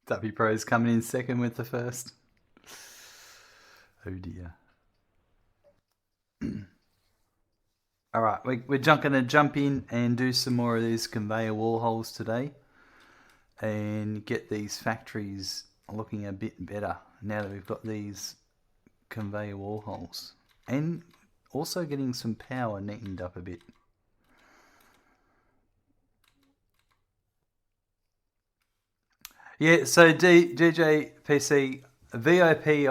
W Pro's coming in second with the first. Oh dear. All right, we're going to jump in and do some more of these conveyor wall holes today and get these factories looking a bit better now that we've got these conveyor wall holes, and also getting some power neatened up a bit. Yeah, so DJ PC VIP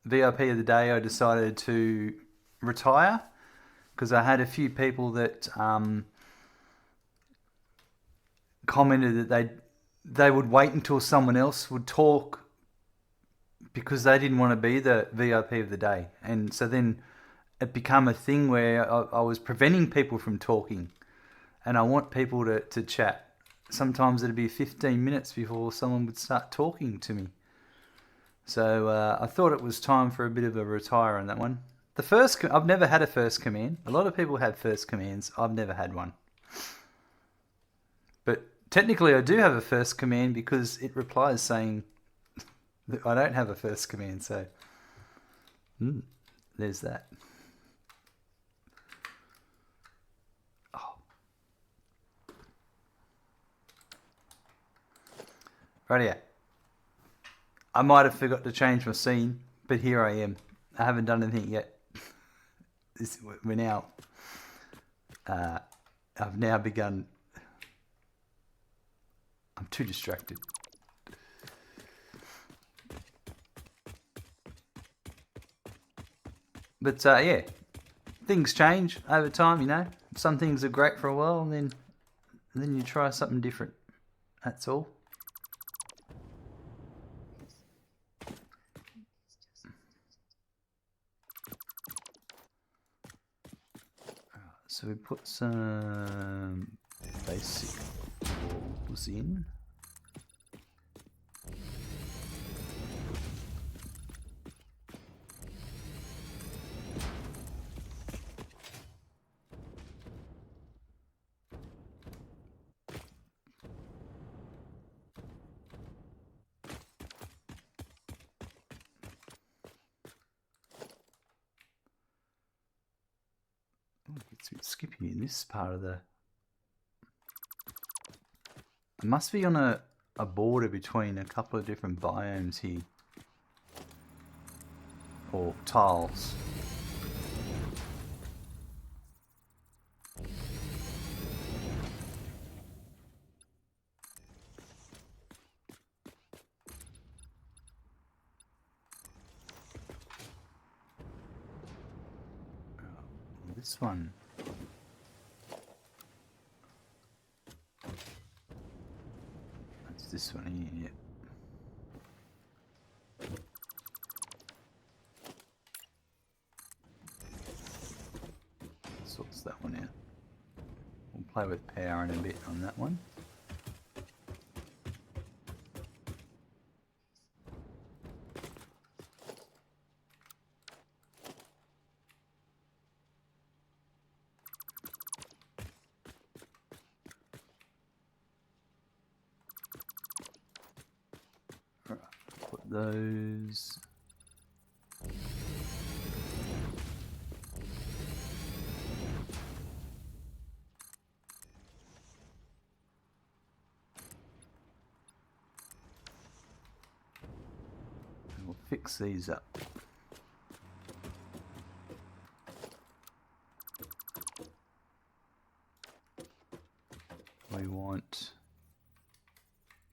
VIP of the day, I decided to retire because I had a few people that commented that they would wait until someone else would talk because they didn't want to be the VIP of the day, and so then it became a thing where I was preventing people from talking, and I want people to chat. Sometimes it'd be 15 minutes before someone would start talking to me. So I thought it was time for a bit of a retire on that one. I've never had a first command. A lot of people have first commands. I've never had one. But technically I do have a first command because it replies saying that I don't have a first command. So there's that. Oh. Rightio. I might have forgot to change my scene, but here I am. I haven't done anything yet. We're now. I've now begun. I'm too distracted. But yeah, things change over time. You know, some things are great for a while, and then you try something different. That's all. So we put some basic walls in. It's a bit skippy in this part of the... It must be on a border between a couple of different biomes here. Or tiles. This one. That's this one here, yeah. Sorts that one out. We'll play with power in a bit on that one. Right, put those. We'll fix these up. We want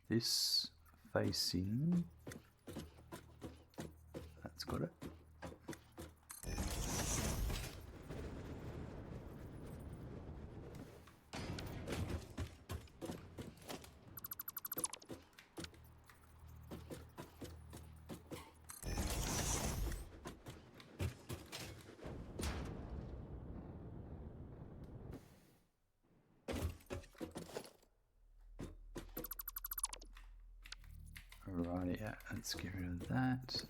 this facing. That's got it. Right, yeah, let's get rid of that.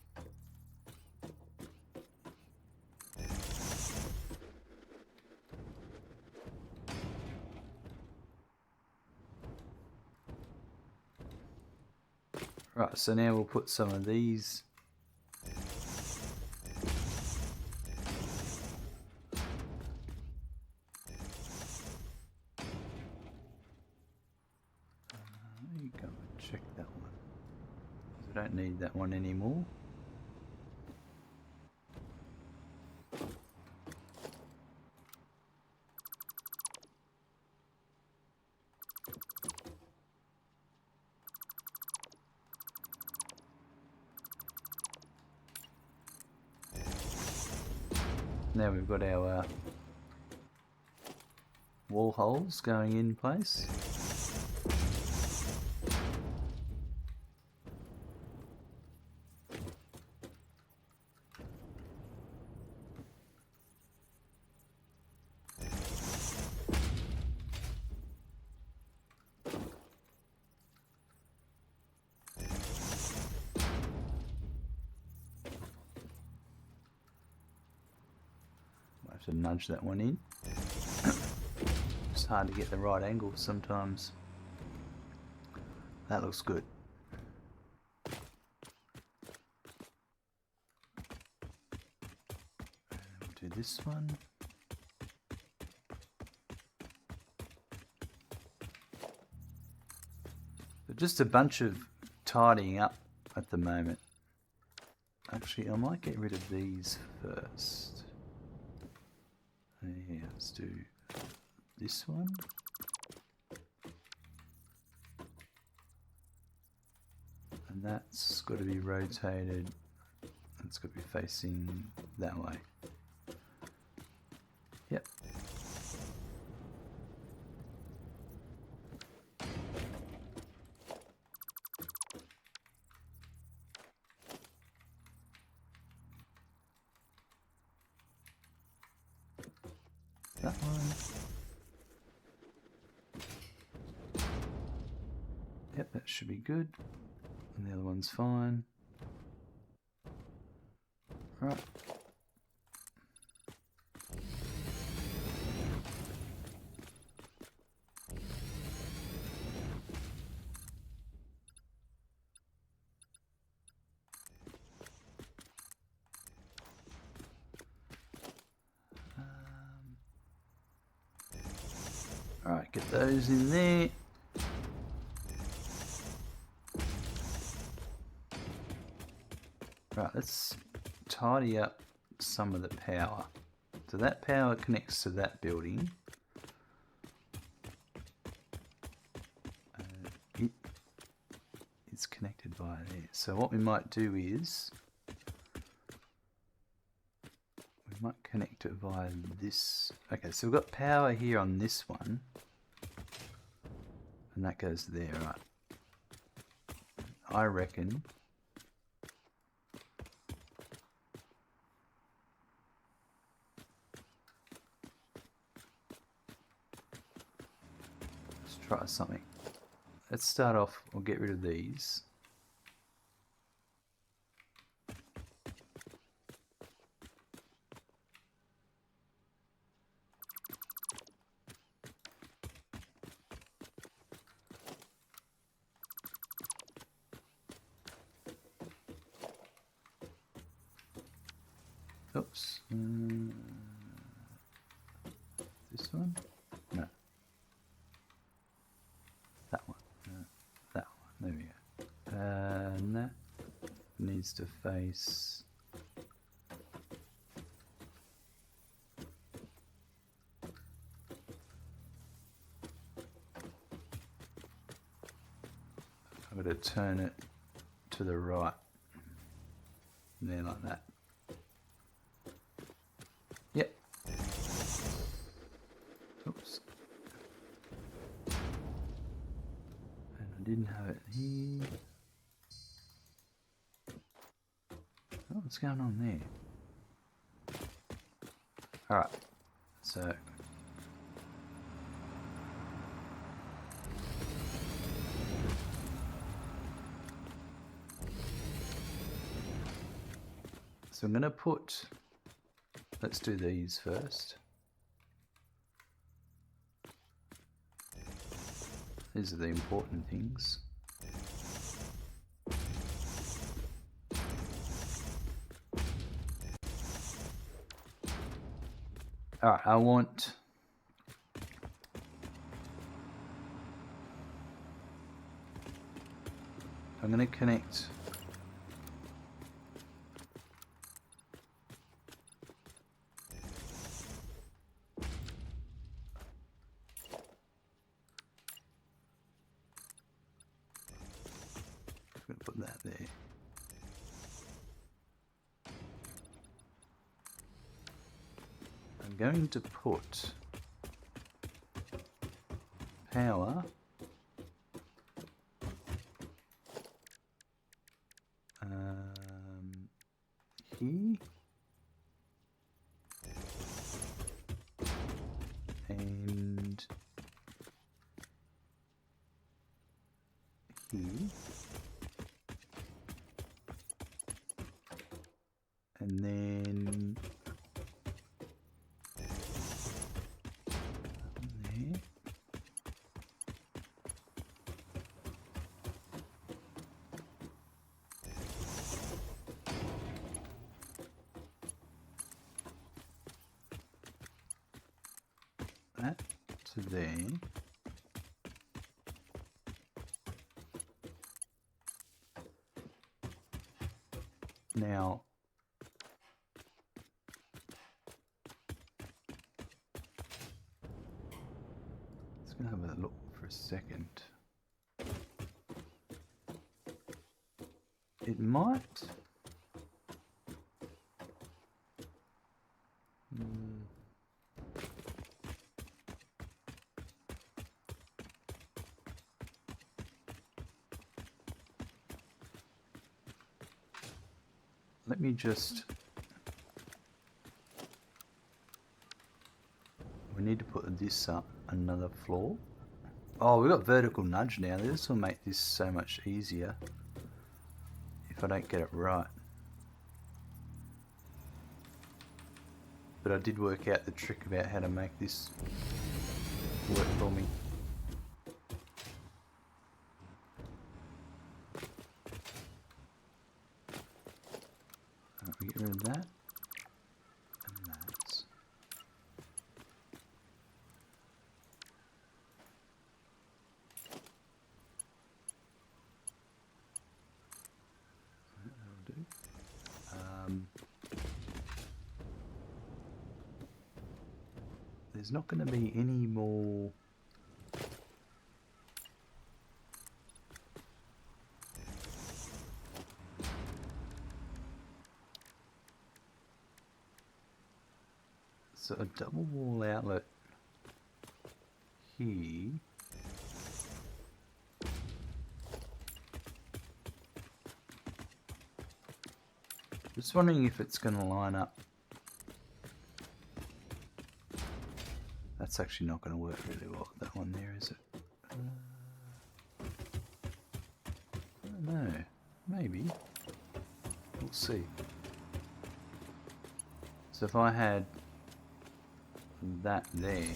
Right, so now we'll put some of these. You go and check that one. We don't need that one anymore. Now we've got our wall holes going in place. To nudge that one in. It's hard to get the right angle sometimes. That looks good. And we'll do this one. But just a bunch of tidying up at the moment. Actually, I might get rid of these first. Yeah, let's do this one. And that's got to be rotated. It's got to be facing that way. Yep. That one. Yep, that should be good. And the other one's fine. Right. Alright, get those in there. Right, let's tidy up some of the power. So that power connects to that building. It's connected via there. So what we might do is we might connect it via this. Okay, so we've got power here on this one. And that goes there, right? I reckon let's try something. Let's start off, we'll get rid of these. Oops. This one? No. That one. That one. There we go. And that needs to face. I've got to turn it to the right. There, like that. Yep. Oops. And I didn't have it here. Oh, what's going on there? Alright. So I'm going to put, let's do these first. These are the important things. Alright, I want... I'm going to connect... I'm going to put that there. I'm going to put power here and here, and then there. That to there. Now, let's go have a look for a second. It might. Let me just... We need to put this up another floor. Oh, we've got vertical nudge now. This will make this so much easier if I don't get it right. But I did work out the trick about how to make this work for me. We get rid of that and that. That'll do. There's not going to be any more. So a double wall outlet here. Just wondering if it's going to line up. That's actually not going to work really well, that one there, is it? I don't know. Maybe. We'll see. So if I had that there,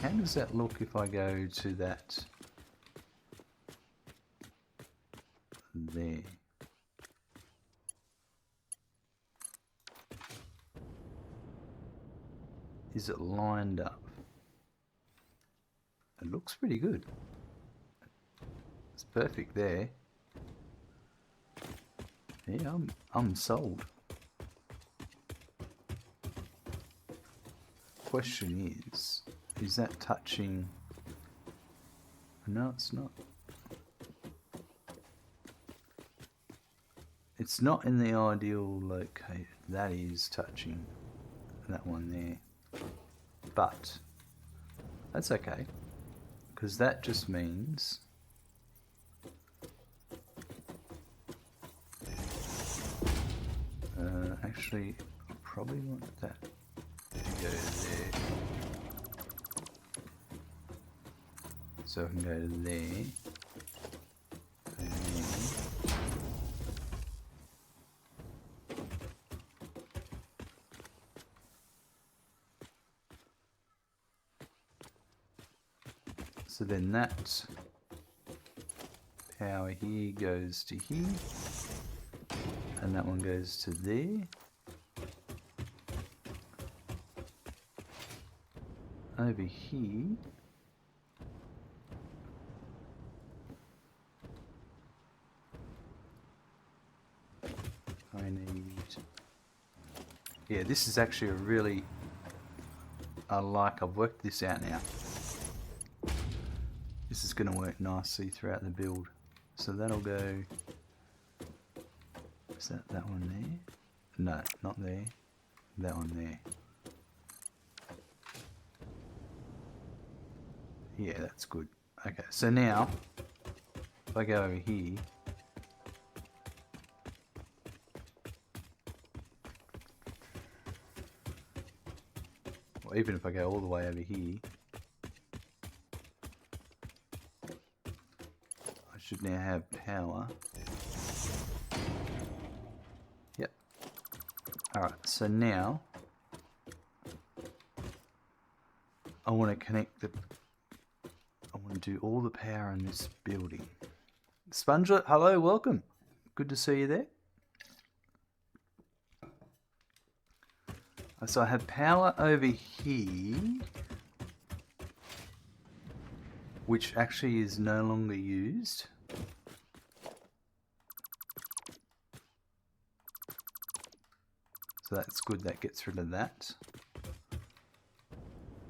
how does that look if I go to that there? Is it lined up? It looks pretty good. It's perfect there. Yeah, I'm sold. Question is that touching? No, it's not. It's not in the ideal location. That is touching that one there. But that's okay, because that just means actually I probably want that to go there, so I can go to there and there. So then that power here goes to here, and that one goes to there. over here, I need... Yeah, this is actually a really... I've worked this out now. This is going to work nicely throughout the build. So that'll go... Is that one there? No, not there. That one there. Yeah, that's good. Okay, so now, if I go over here, or even if I go all the way over here, I should now have power. Yep. Alright, so now, I want to connect the... I want to do all the power in this building. Spongelet, hello, welcome. Good to see you there. So I have power over here, which actually is no longer used. So that's good, that gets rid of that.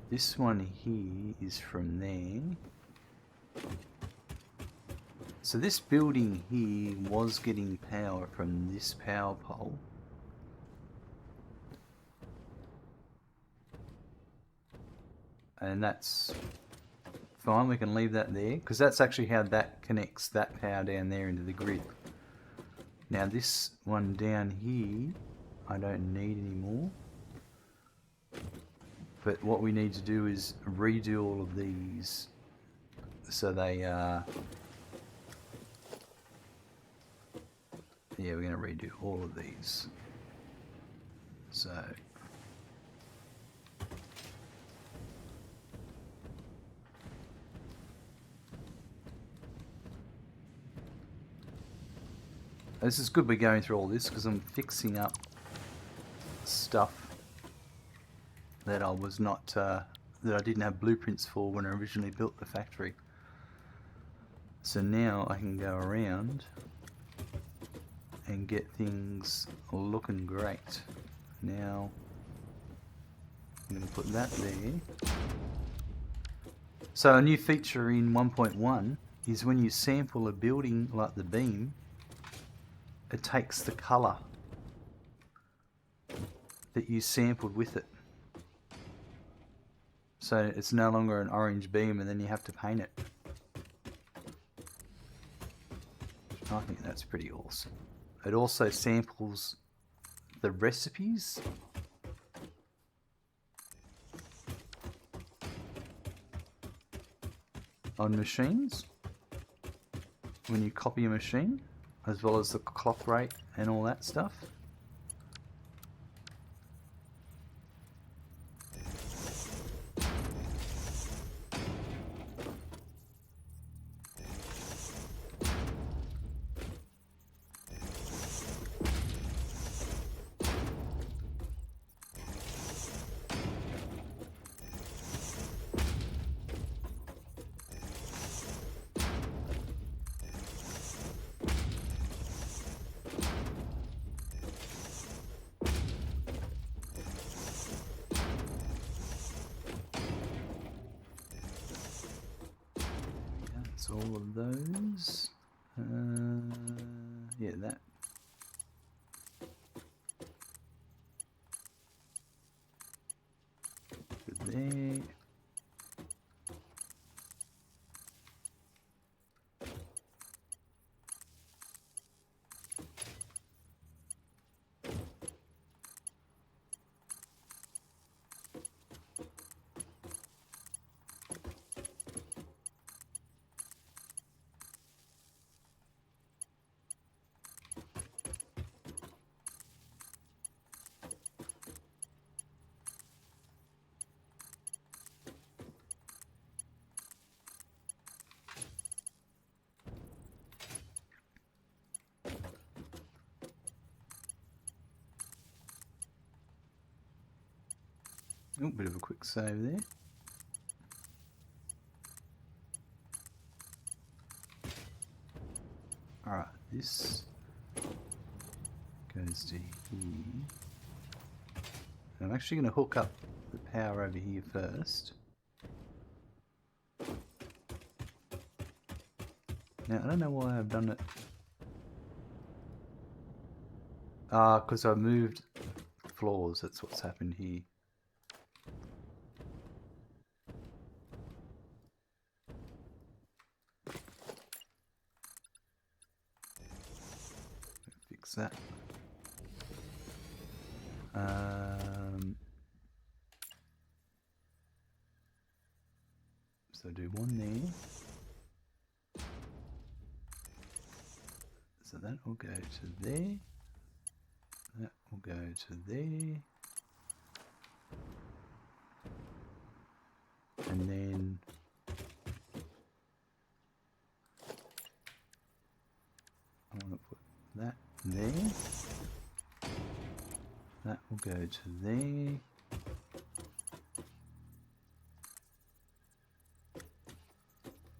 This one here is from there. So this building here was getting power from this power pole. And that's fine, we can leave that there, because that's actually how that connects that power down there into the grid. Now this one down here, I don't need anymore. But what we need to do is redo all of these so they yeah, we're going to redo all of these. So this is good we're going through all this, because I'm fixing up stuff that I was not, that I didn't have blueprints for when I originally built the factory. So now I can go around and get things looking great. Now I'm going to put that there. So a new feature in 1.1 is when you sample a building like the beam, it takes the colour that you sampled with it. So it's no longer an orange beam and then you have to paint it. I think that's pretty awesome. It also samples the recipes. On machines, when you copy a machine, as well as the clock rate and all that stuff. That's all of those. Yeah, that. Good there. Oh, bit of a quick save there. this goes to here. I'm actually going to hook up the power over here first. Now, I don't know why I've done it. Because I moved floors, that's what's happened here. Fix that. So do one there. So that will go to there. That will go to there. And then I want to put that there. That will go to there.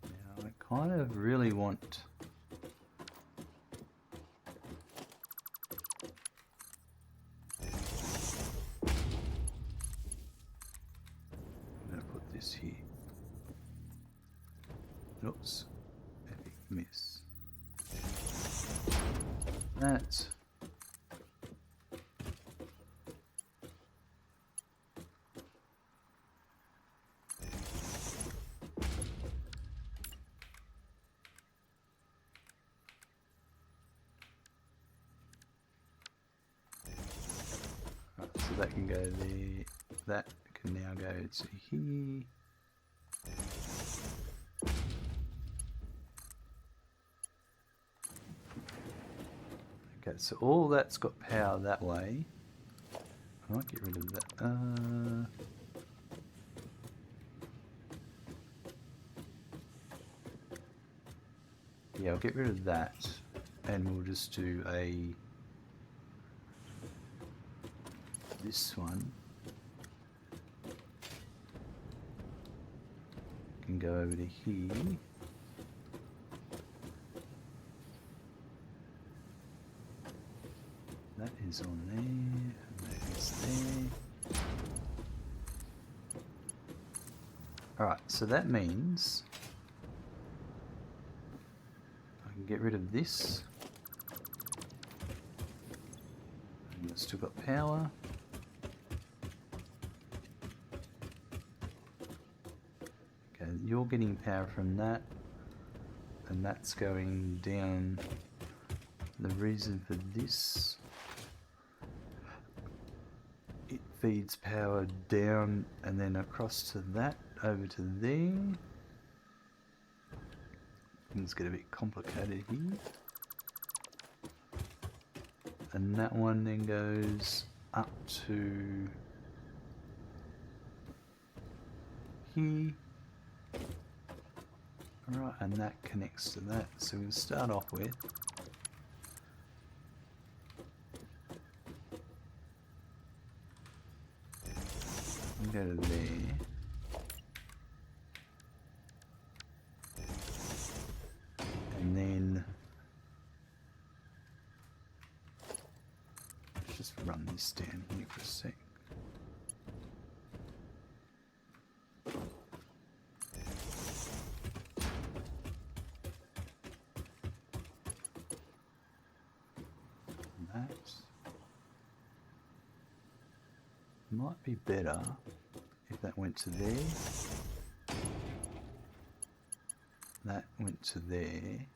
Now I kind of really want here. Oops, epic miss. That. Right, so that can go there. That can now go to here. Okay, so all that's got power that way. I might get rid of that. Yeah, I'll get rid of that, and we'll just do this one. Can go over to here. That is on there, and that is there. Alright, so that means I can get rid of this. And I've still got power. Okay, you're getting power from that, and that's going down. The reason for this, it feeds power down and then across to that, over to there. Things get a bit complicated here. And that one then goes up to here. Alright, and that connects to that. So we'll start off with go to there. And then let's just run this down here for a sec. That might be better if that went to there. That went to there.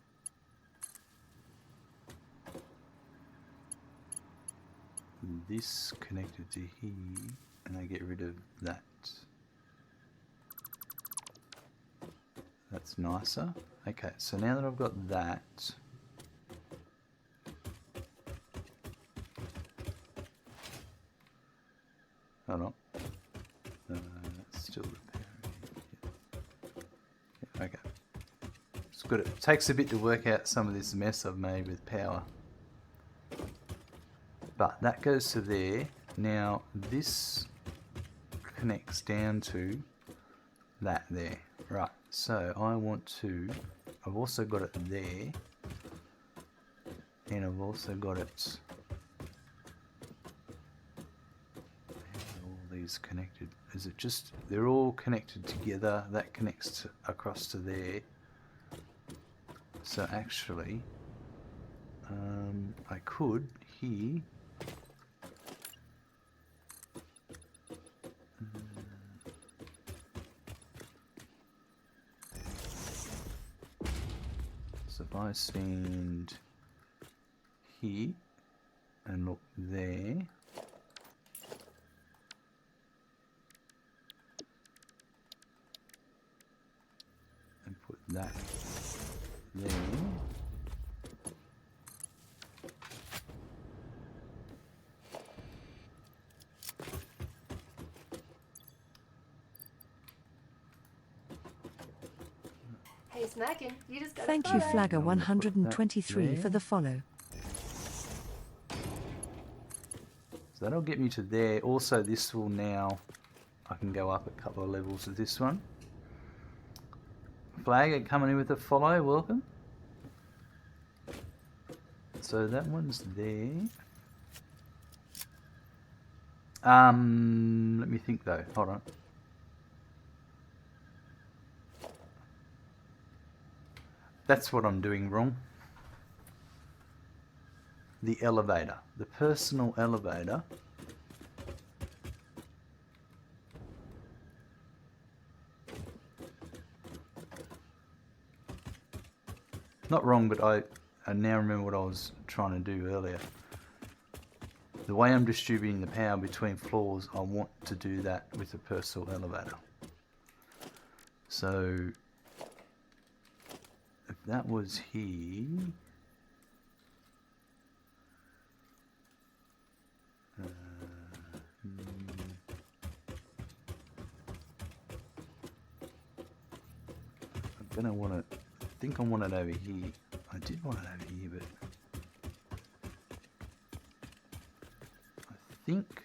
This connected to here, and I get rid of that. That's nicer. Okay, so now that I've got that, hold on. That's still repairing. Yeah, okay. It's good. It takes a bit to work out some of this mess I've made with power. But that goes to there. Now this connects down to that there. Right, so I want to, I've also got it there. and I've also got it. All these connected. Is it just they're all connected together? That connects across to there. So actually, I could here. So if I stand here and look there, and put that there, Hey, Smackin', you just got Thank a you, photo. Flagger I'm gonna put that 123 for there. the follow. So that'll get me to there. Also, this will now, I can go up a couple of levels with this one. Flag coming in with a follow, welcome. So that one's there. Let me think though, hold on. That's what I'm doing wrong. The elevator, the personal elevator. Not wrong, but I now remember what I was trying to do earlier. The way I'm distributing the power between floors, I want to do that with a personal elevator. So if that was here, I'm gonna want it. I think I want it over here. I did want it over here, but I think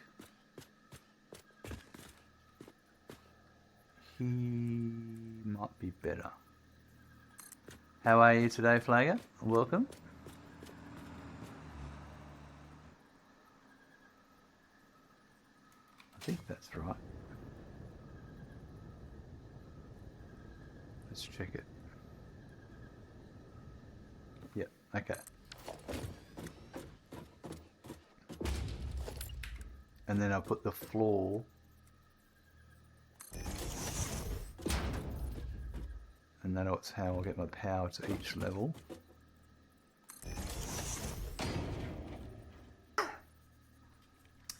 he might be better. How are you today, Flagger? Welcome. I think that's right. Let's check it. Yep, okay. And then I'll put the floor and that's how I'll get my power to each level.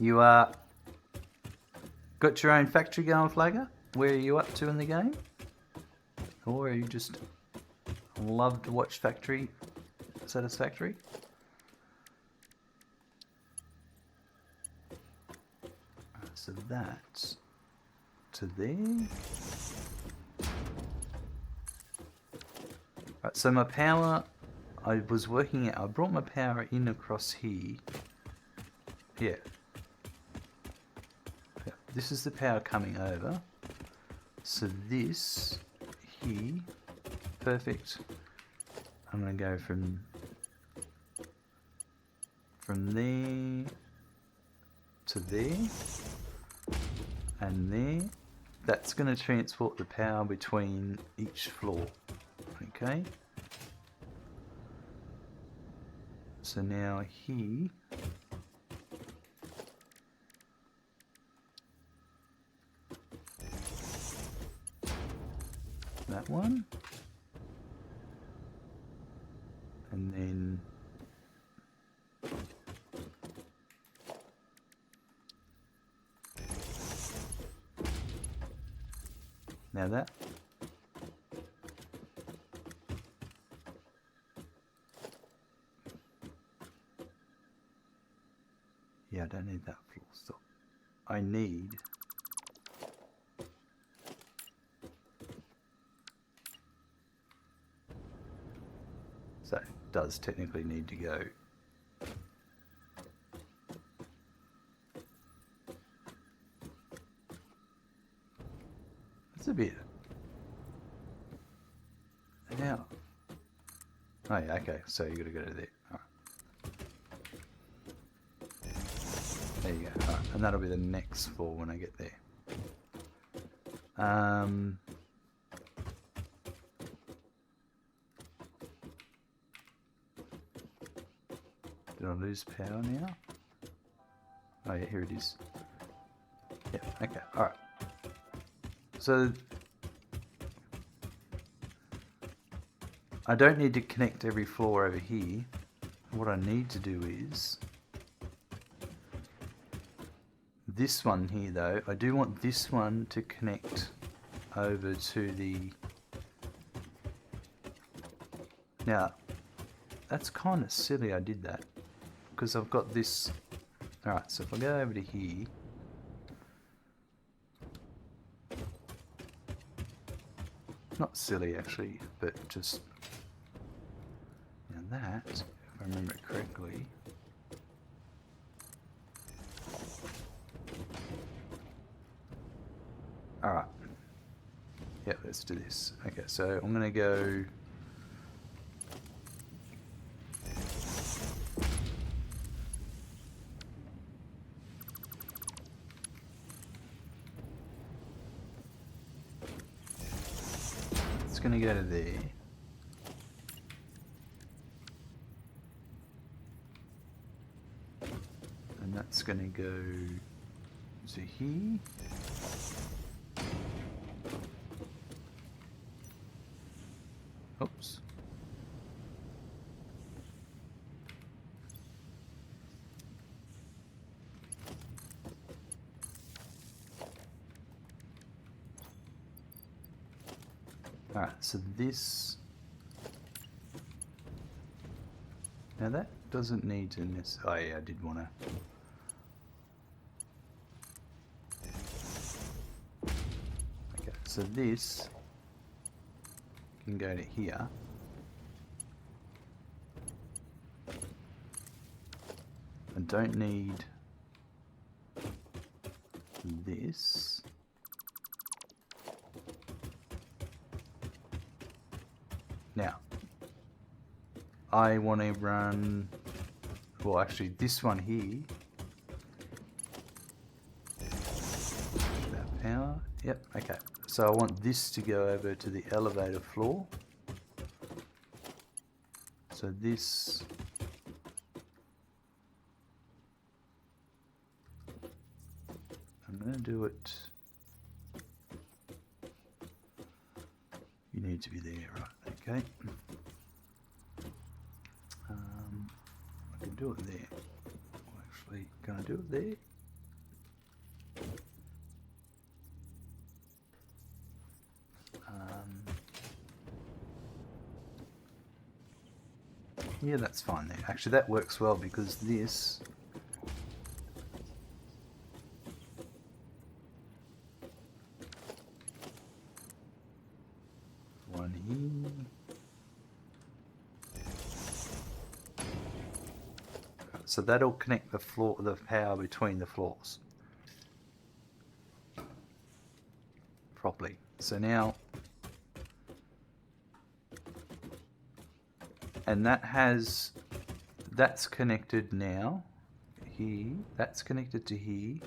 You got your own factory going, Flagger? Where are you up to in the game? Or are you just love to watch Factory Satisfactory? So that's to there. Right, so my power, I was working out, I brought my power in across here. Yeah. This is the power coming over. So this here, perfect. I'm going to go from there to there and there. That's going to transport the power between each floor. Okay. So now here, that one, and then now that. Yeah, I don't need that floor stop. I need so it does technically need to go it's a bit now. Oh yeah, okay, so you gotta go to there. All right. There you go. Alright, and that'll be the next floor when I get there. Did I lose power now? Oh yeah, here it is. Yeah, okay, alright. So I don't need to connect every floor over here. What I need to do is this one here though. I do want this one to connect over to the... Now, that's kind of silly I did that, because I've got this... Alright, so if I go over to here, not silly actually, but just... Now that, if I remember it correctly... Alright. Yep, let's do this. Okay, so I'm gonna go... It's gonna go to there. And that's gonna go to here. Oops. Alright, so this... Now that doesn't need to necessarily... Oh yeah, I did want to... Okay, so this can go to here. I don't need this. Now, I want to run, well actually this one here, that power, yep, okay. So I want this to go over to the elevator floor. So this, I'm going to do it, you need to be there, right, okay. I can do it there. Well, actually, can I do it there? Yeah, that's fine there. Actually, that works well because this... One here. So that'll connect the floor, the power between the floors properly. So now, and that's connected now. Here, that's connected to here.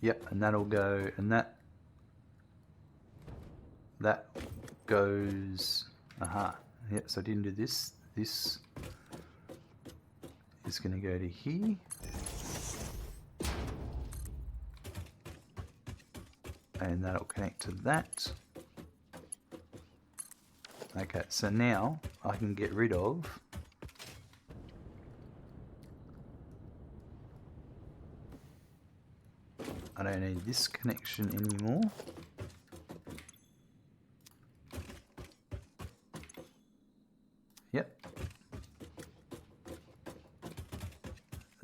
Yep, and that'll go, and that goes. Aha. Yep. So I didn't do this. This is going to go to here. And that'll connect to that. Okay, so now I can get rid of I don't need this connection anymore. Yep.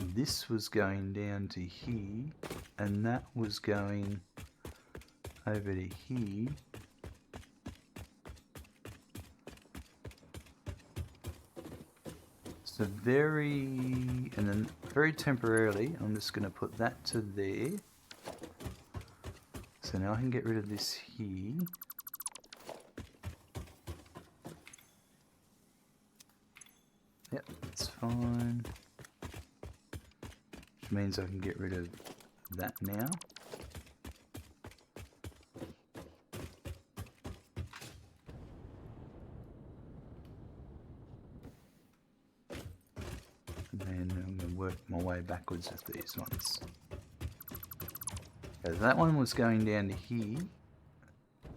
This was going down to here, and that was going over to here. So and then very temporarily, I'm just going to put that to there. So now I can get rid of this here. Yep, that's fine. Which means I can get rid of that now. And then I'm going to work my way backwards with these ones. Okay, that one was going down to here,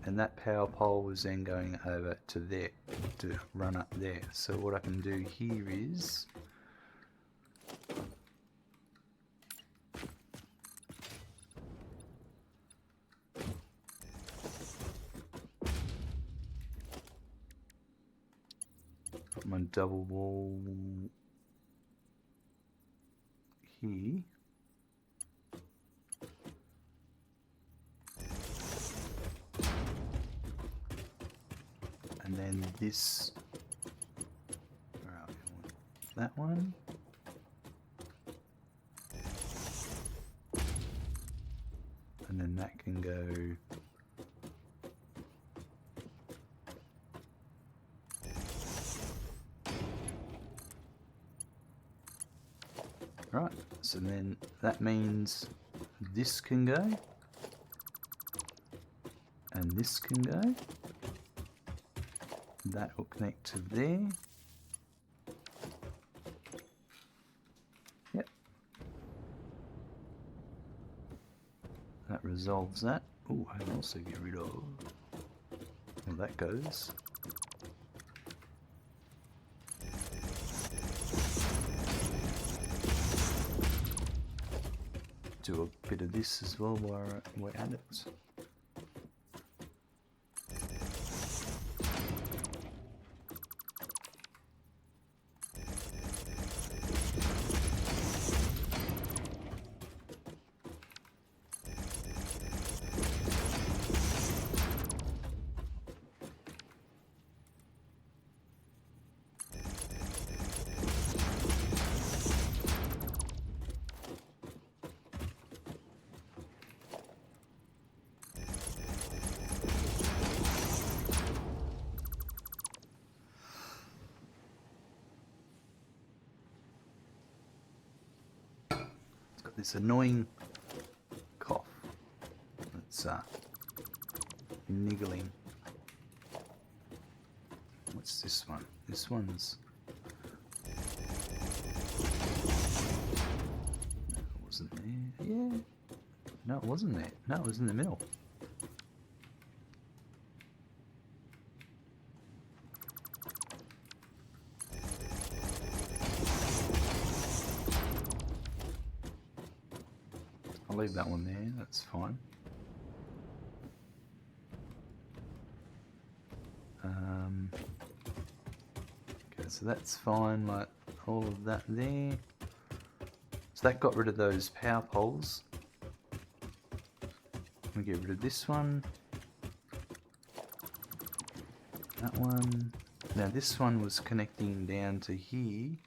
and that power pole was then going over to there, to run up there. So what I can do here is put my double wall here. And then this, right, that one. And then that can go right, so then that means this can go, and this can go. That will connect to there. Yep. That resolves that. Oh, I can also get rid of... Well, that goes. Do a bit of this as well while we're at it. This annoying cough that's niggling. What's this one? This one's... No, it wasn't there. Yeah. No, it wasn't there. No, it was in the middle. I'll leave that one there, that's fine. Okay, so that's fine, like all of that there. So that got rid of those power poles. We get rid of this one. That one. Now this one was connecting down to here,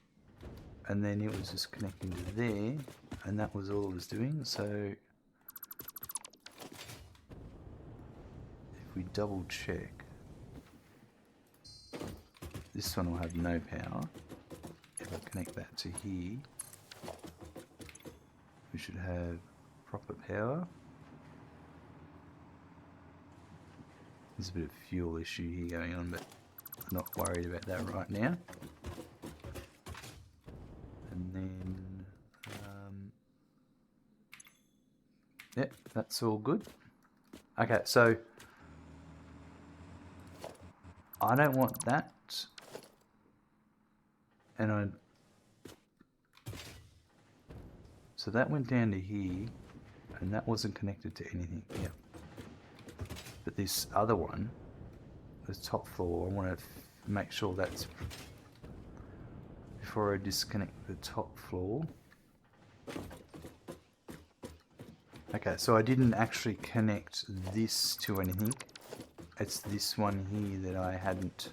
and then it was just connecting to there. And that was all it was doing, so if we double check, this one will have no power. If I connect that to here, we should have proper power. There's a bit of fuel issue here going on, but I'm not worried about that right now. And then yep, that's all good. Okay, so I don't want that, and so that went down to here, and that wasn't connected to anything. Yep. But this other one, the top floor, I want to make sure that's before I disconnect the top floor. Okay, so I didn't actually connect this to anything. It's this one here that I hadn't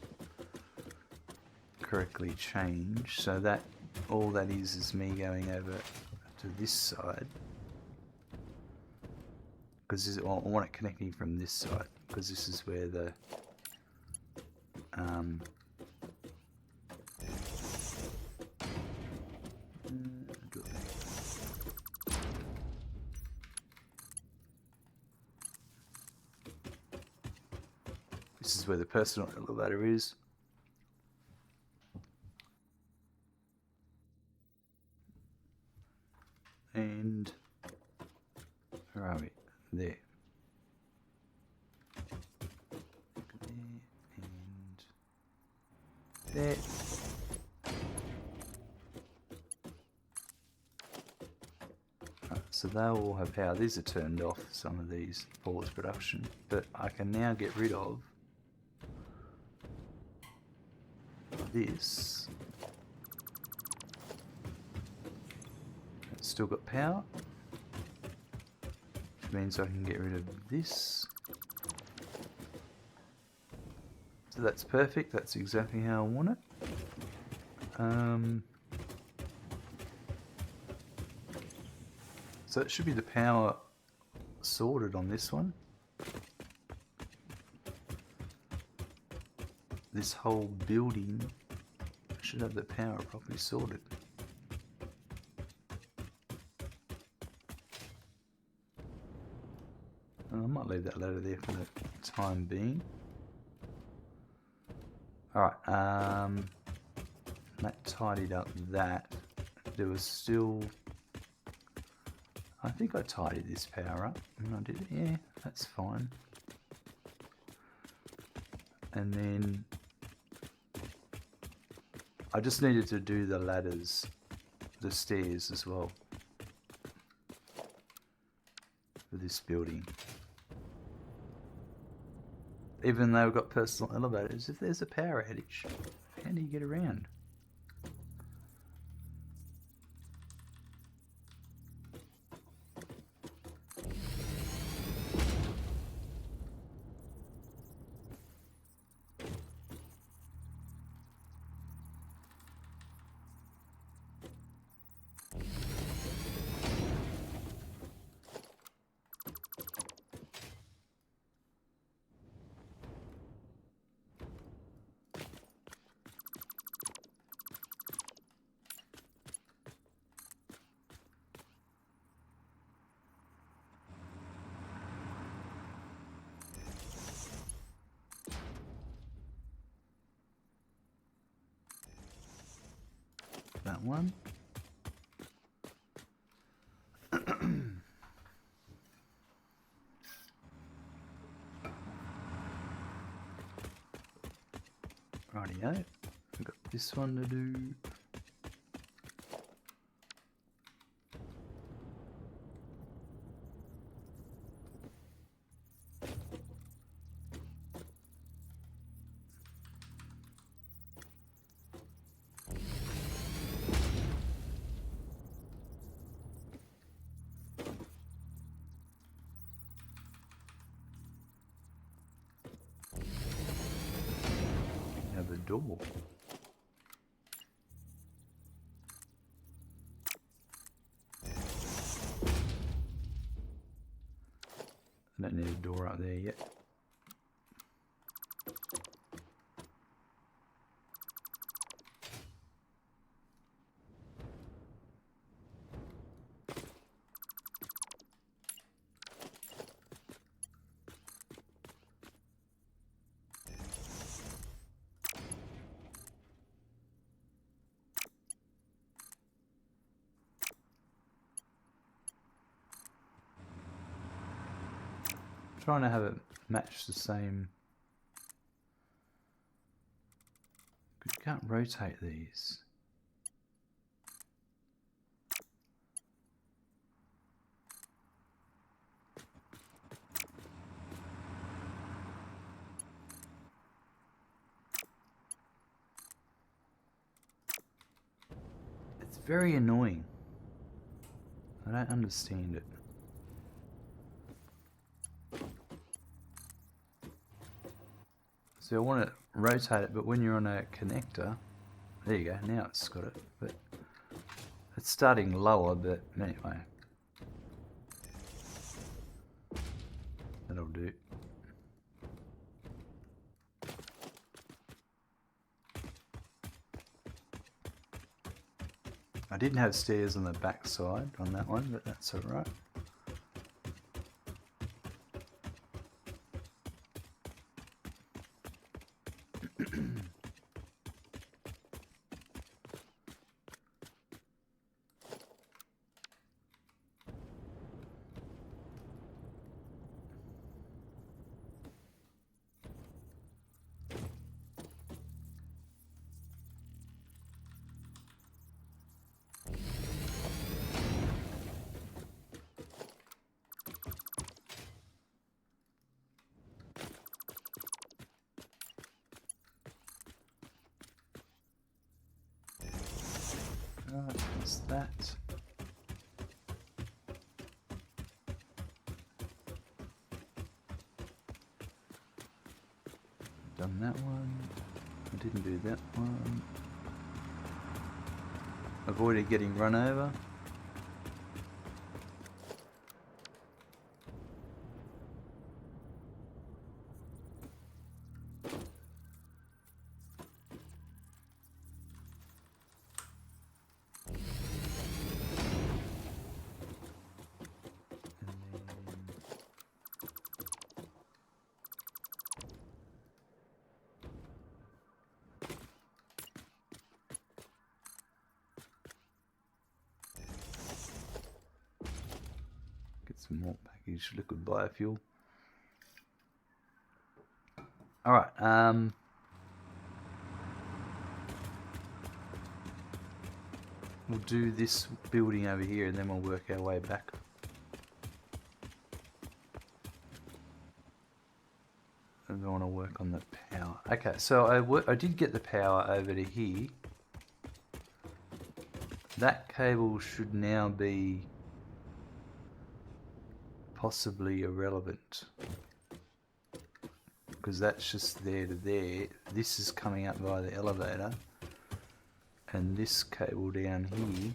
correctly changed. So that all that is me going over to this side. Because I want it connecting from this side, because this is where the This is where the personal elevator is. And where are we? There. There and there. Right, so they all have power. These are turned off, some of these pause production, but I can now get rid of this. It's still got power, which means I can get rid of this. So that's perfect, that's exactly how I want it. So it should be the power sorted on this one. This whole building should have the power properly sorted. I might leave that ladder there for the time being. Alright, that tidied up that. There was still... I think I tidied this power up. And I did it, yeah, that's fine. And then I just needed to do the ladders, the stairs as well for this building. Even though we've got personal elevators, if there's a power outage, how do you get around? That one. Rightio. We've got this one to do. Have a door. I don't need a door up there yet. Trying to have it match the same. Because you can't rotate these. It's very annoying. I don't understand it. So I want to rotate it, but when you're on a connector, there you go, now it's got it. But it's starting lower, but anyway. That'll do. I didn't have stairs on the back side on that one, but that's alright. Alright, that's that. Done that one. I didn't do that one. Avoided getting run over. Some more packaged liquid biofuel. Alright, we'll do this building over here and then we'll work our way back. And I want to work on the power. Okay, so I did get the power over to here. That cable should now be possibly irrelevant because that's just there to there. This is coming up via the elevator, and this cable down here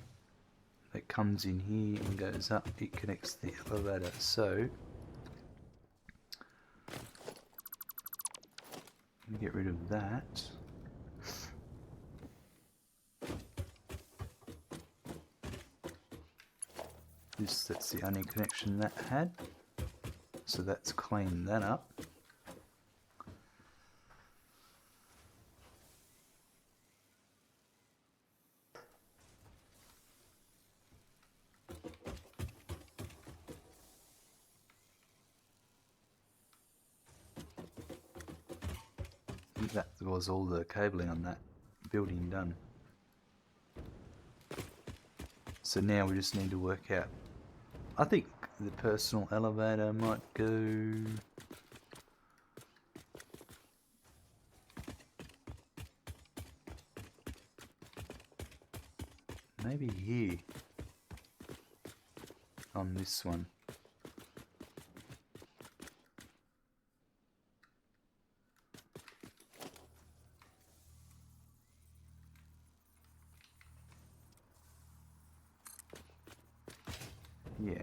that comes in here and goes up, it connects the elevator. So let me get rid of that. That's the only connection that had, so that's cleaned that up. I think that was all the cabling on that building done. So now we just need to work out. I think the personal elevator might go maybe here on this one. Yeah.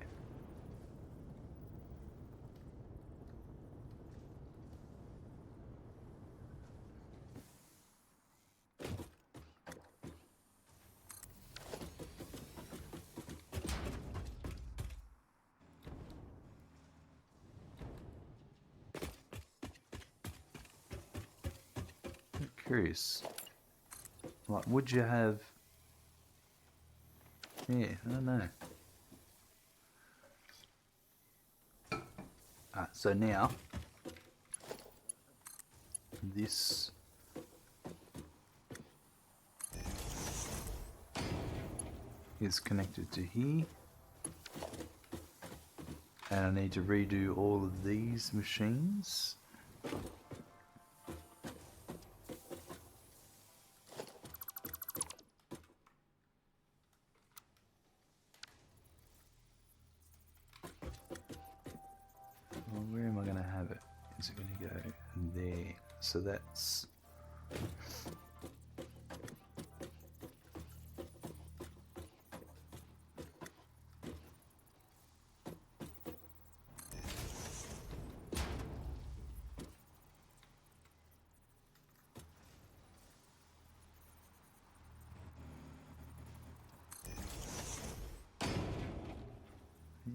I'm curious. Like, would you have... Yeah, I don't know. So now this is connected to here, and I need to redo all of these machines. Well, where am I going to have it? Is it going to go there? So that's...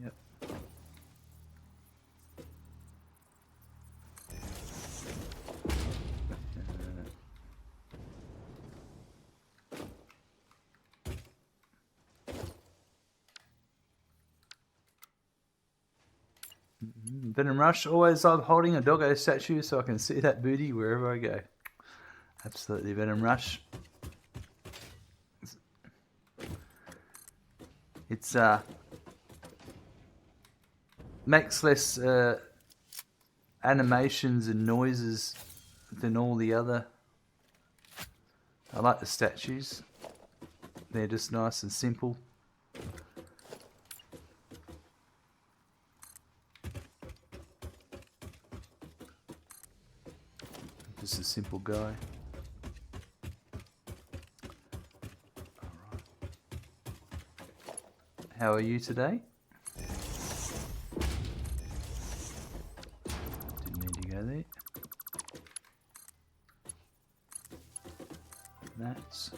Yep. Venom Rush, always love holding a doggo statue so I can see that booty wherever I go. Absolutely, Venom Rush. It's makes less animations and noises than all the other. I like the statues. They're just nice and simple. Just a simple guy. Alright. How are you today? Didn't need to go there. That's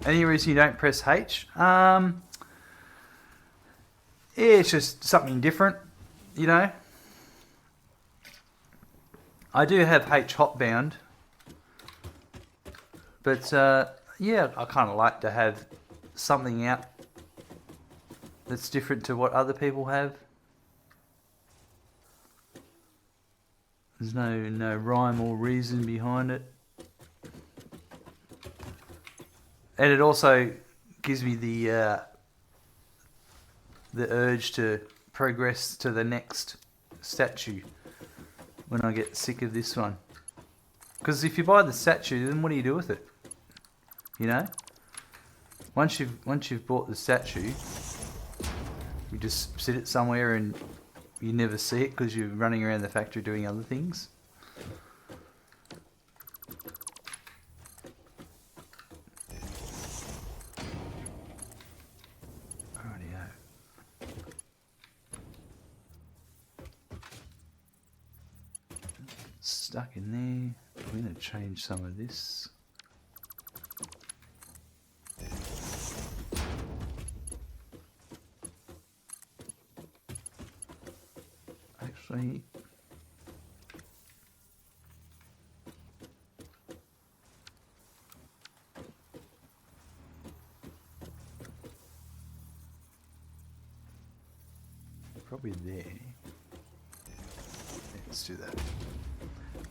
any reason you don't press H? Yeah, it's just something different, you know. I do have H hotbound, but yeah, I kind of like to have something out that's different to what other people have. There's no rhyme or reason behind it. And it also gives me the urge to progress to the next statue when I get sick of this one. Because if you buy the statue, then what do you do with it? You know? Once you've bought the statue, you just sit it somewhere and you never see it because you're running around the factory doing other things. Stuck in there. I'm going to change some of this. Actually, probably there. Let's do that.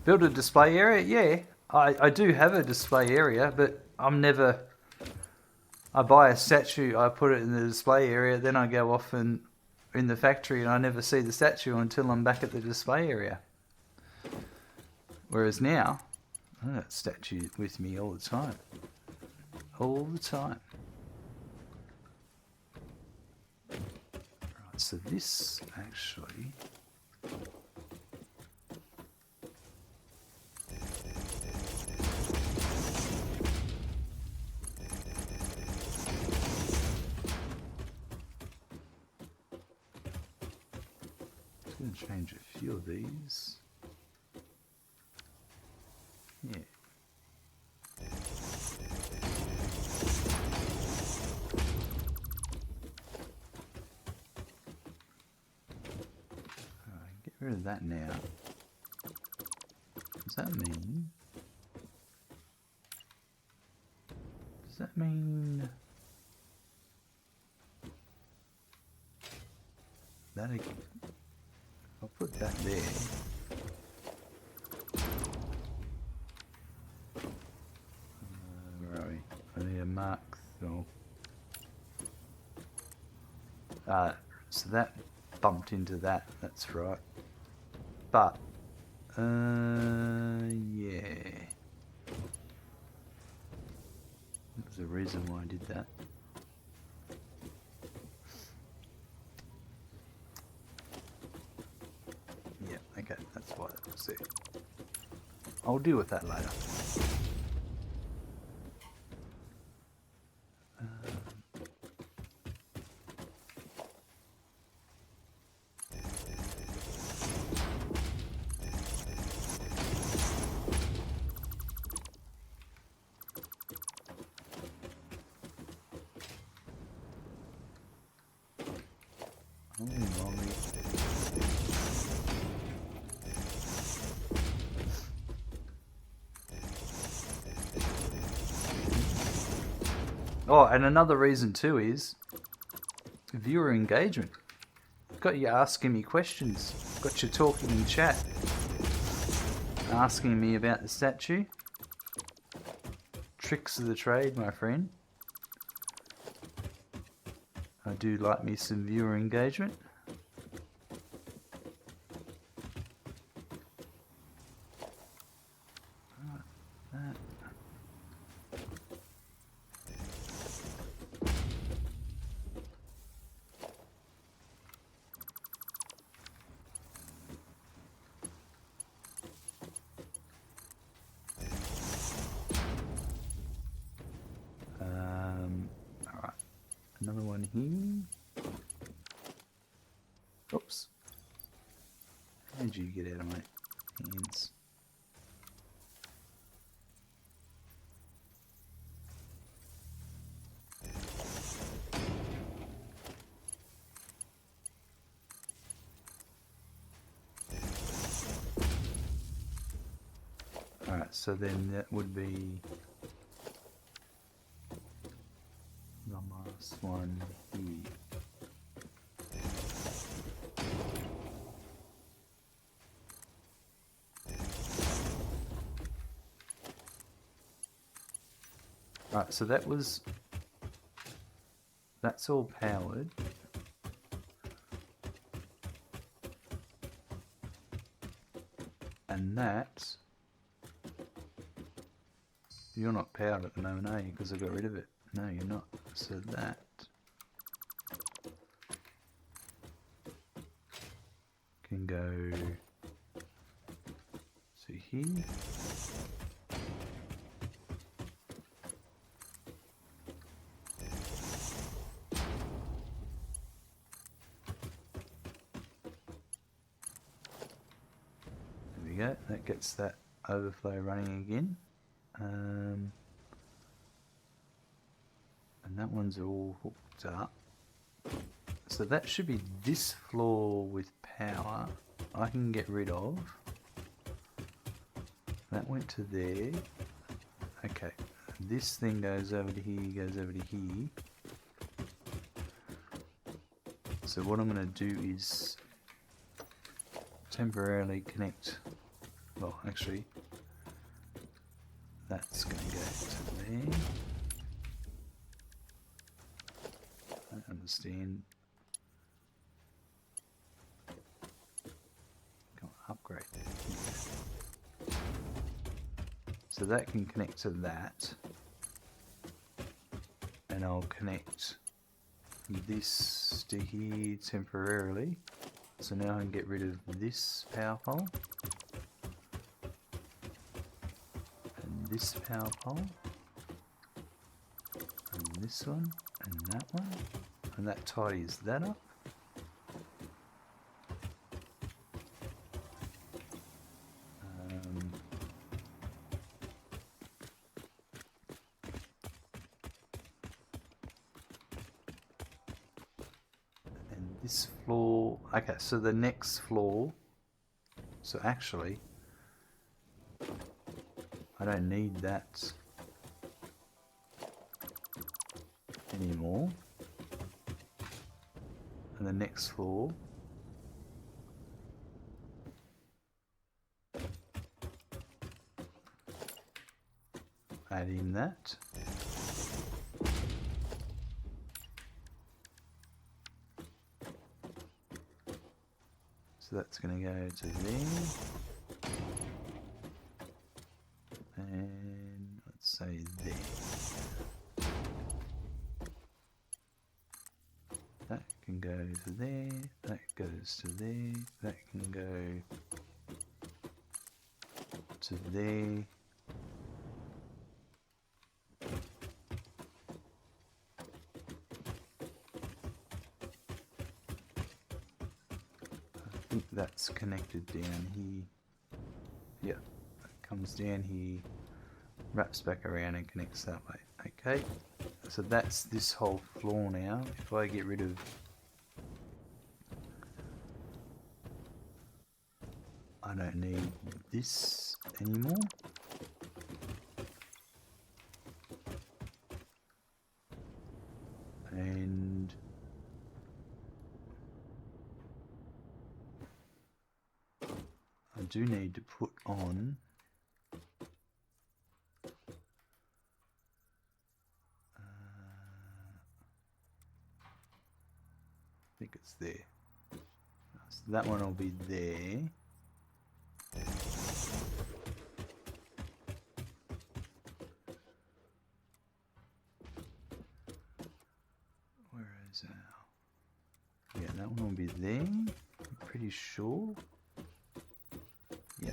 Build a display area? Yeah, I do have a display area, but I'm never... I buy a statue, I put it in the display area, then I go off and in the factory and I never see the statue until I'm back at the display area. Whereas now, I've got statue with me all the time. All the time. Right, so this actually... I'm going to change a few of these. Yeah. Get rid of that now. Does that mean... Does that mean... That again? I'll put that there. Where are we? I need a mark. So that bumped into that. That's right. But yeah. There's a reason why I did that. Okay, that's why that was there. I'll deal with that later. Oh, and another reason too is viewer engagement. Got you asking me questions. Got you talking in chat. Asking me about the statue. Tricks of the trade, my friend. I do like me some viewer engagement. Alright, another one here. Oops. How did you get out of my hands? Alright, so then that would be the last one here. Right, so that's all powered. And that, you're not powered at the moment, are you? Because I got rid of it. No, you're not. So that can go to here. Go. That gets that overflow running again, and that one's all hooked up. So that should be this floor with power. I can get rid of. That went to there. Okay, this thing goes over to here, goes over to here. So what I'm going to do is temporarily connect. Well, actually, that's going to go to there. I don't understand. Can't upgrade. So that can connect to that, and I'll connect this to here temporarily. So now I can get rid of this power pole. This power pole, and this one, and that one, and that tidies that up. And this floor, okay, so the next floor, so actually, I don't need that anymore. And the next floor, add in that. So that's going to go to there. And let's say there. That can go to there, that goes to there, that can go to there. I think that's connected down here. Yeah, it comes down here, wraps back around and connects that way. Okay, so that's this whole floor now. If I get rid of I don't need this anymore. And I do need to put on think it's there. So that one will be there. Where is our... Yeah, that one will be there. I'm pretty sure. Yeah.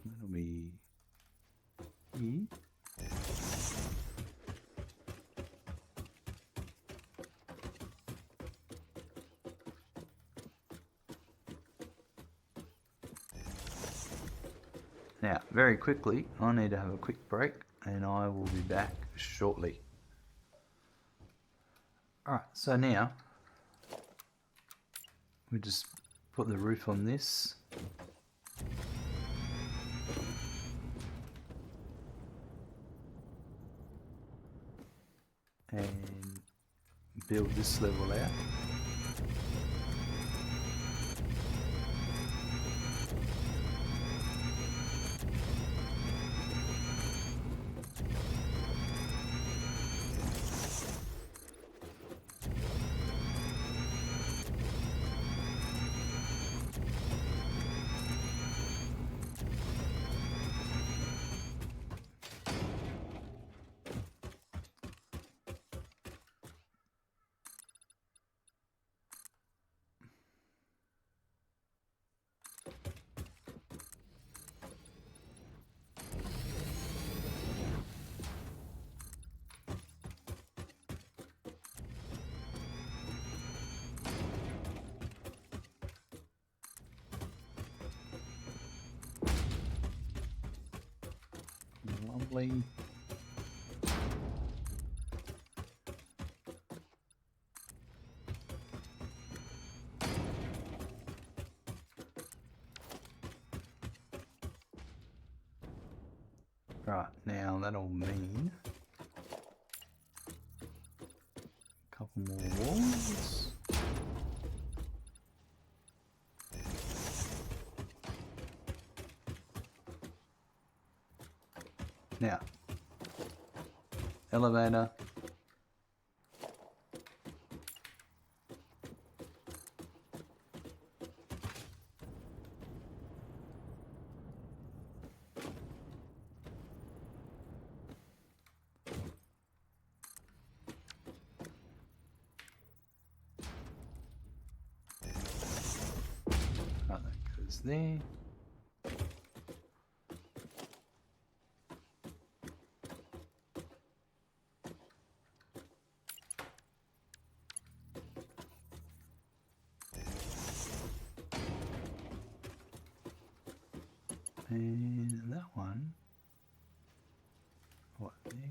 That'll be here. Now, very quickly, I need to have a quick break and I will be back shortly. Alright, so now we just put the roof on this. And build this level out. Lovely. Right, now that'll mean a couple more walls. Now, elevator. Right, that goes there. And that one, what, there?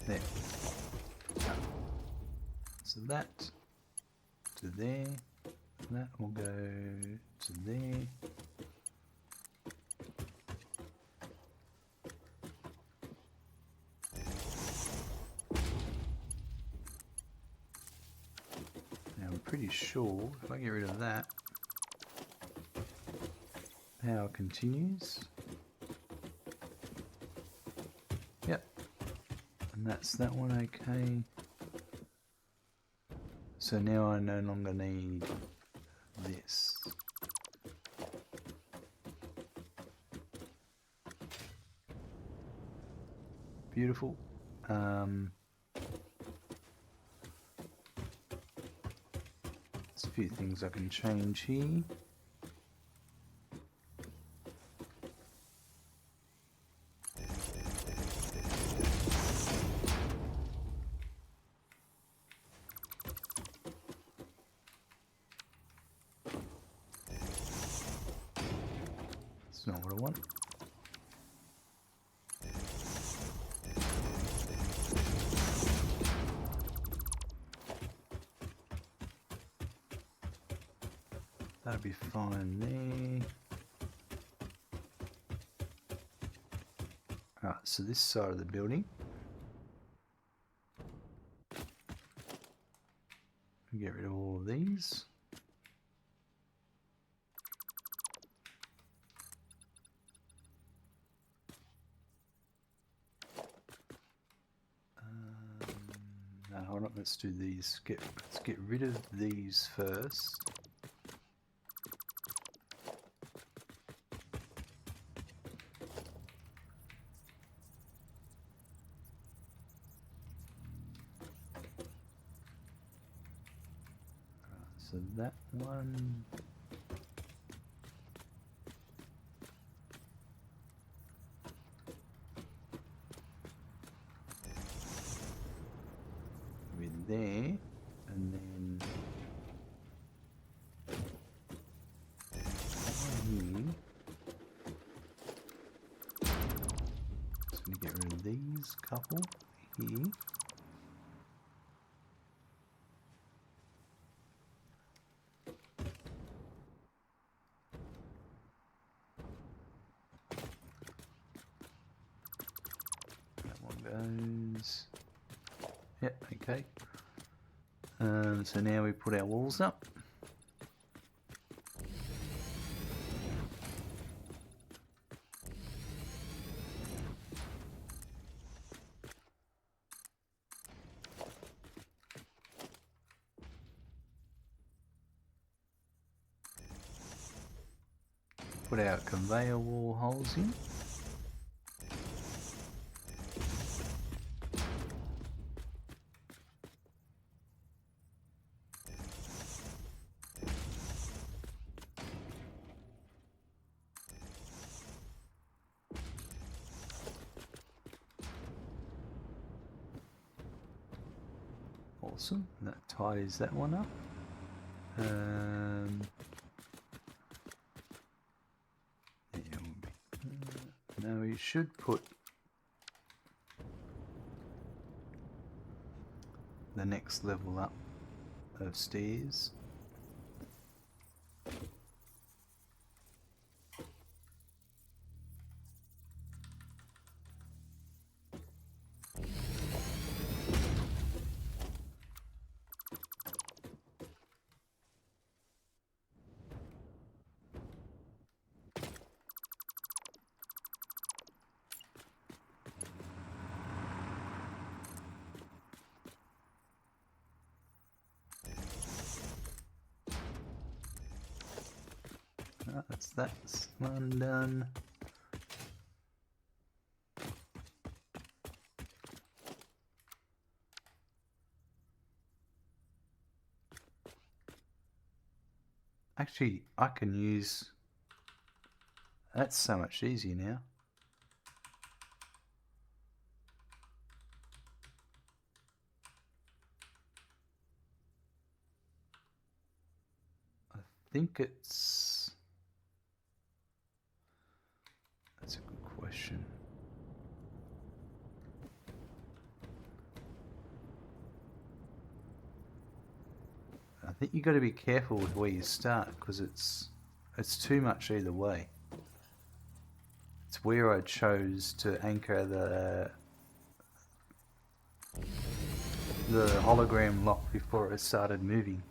There. So that to there, that will go to there. Now I'm pretty sure if I get rid of that, power continues. Yep. And that's that one okay. So now I no longer need this. Beautiful. There's a few things I can change here. That's not what I want. That'll be fine there. Alright, so this side of the building, get rid of all of these. Hold on, let's do these. Let's get rid of these first. So that one. With there, and then here. Just gonna get rid of these couple here. That one goes. Yep, okay. So now we put our walls up. Put our conveyor wall holes in. Awesome, that ties that one up. Now we should put the next level up of stairs. That's one done. Actually, I can use... That's so much easier now. I think it's... That's a good question. I think you got to be careful with where you start because it's too much either way. It's where I chose to anchor the hologram lock before it started moving.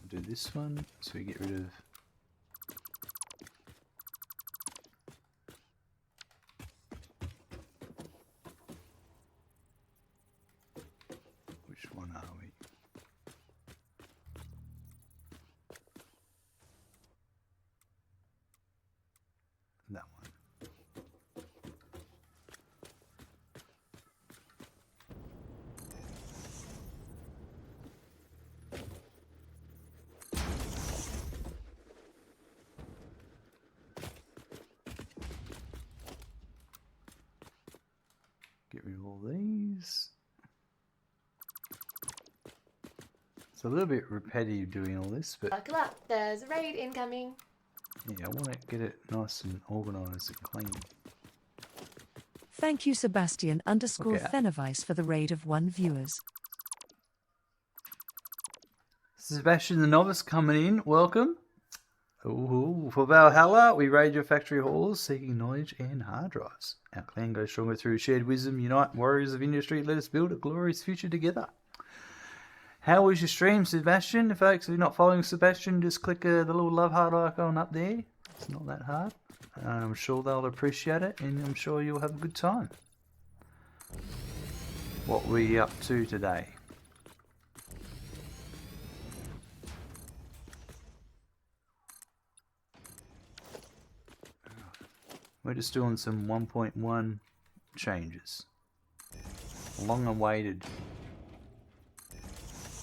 Do this one so we get rid of which one are we? That one. Get rid of all these. a little bit repetitive doing all this, but Buckle up. There's a raid incoming. yeah, I want to get it nice and organised and clean. Thank you, Sebastian _ Okay. Fenovice for the raid of 1 viewers. Sebastian the Novice coming in, welcome. Ooh, for Valhalla, we raid your factory halls, seeking knowledge and hard drives. Our clan goes stronger through shared wisdom. Unite, warriors of industry, let us build a glorious future together. How was your stream, Sebastian? Folks, if you're not following Sebastian, just click the little love heart icon up there. It's not that hard. I'm sure they'll appreciate it, and I'm sure you'll have a good time. What were you up to today? We're just doing some 1.1 changes. Long awaited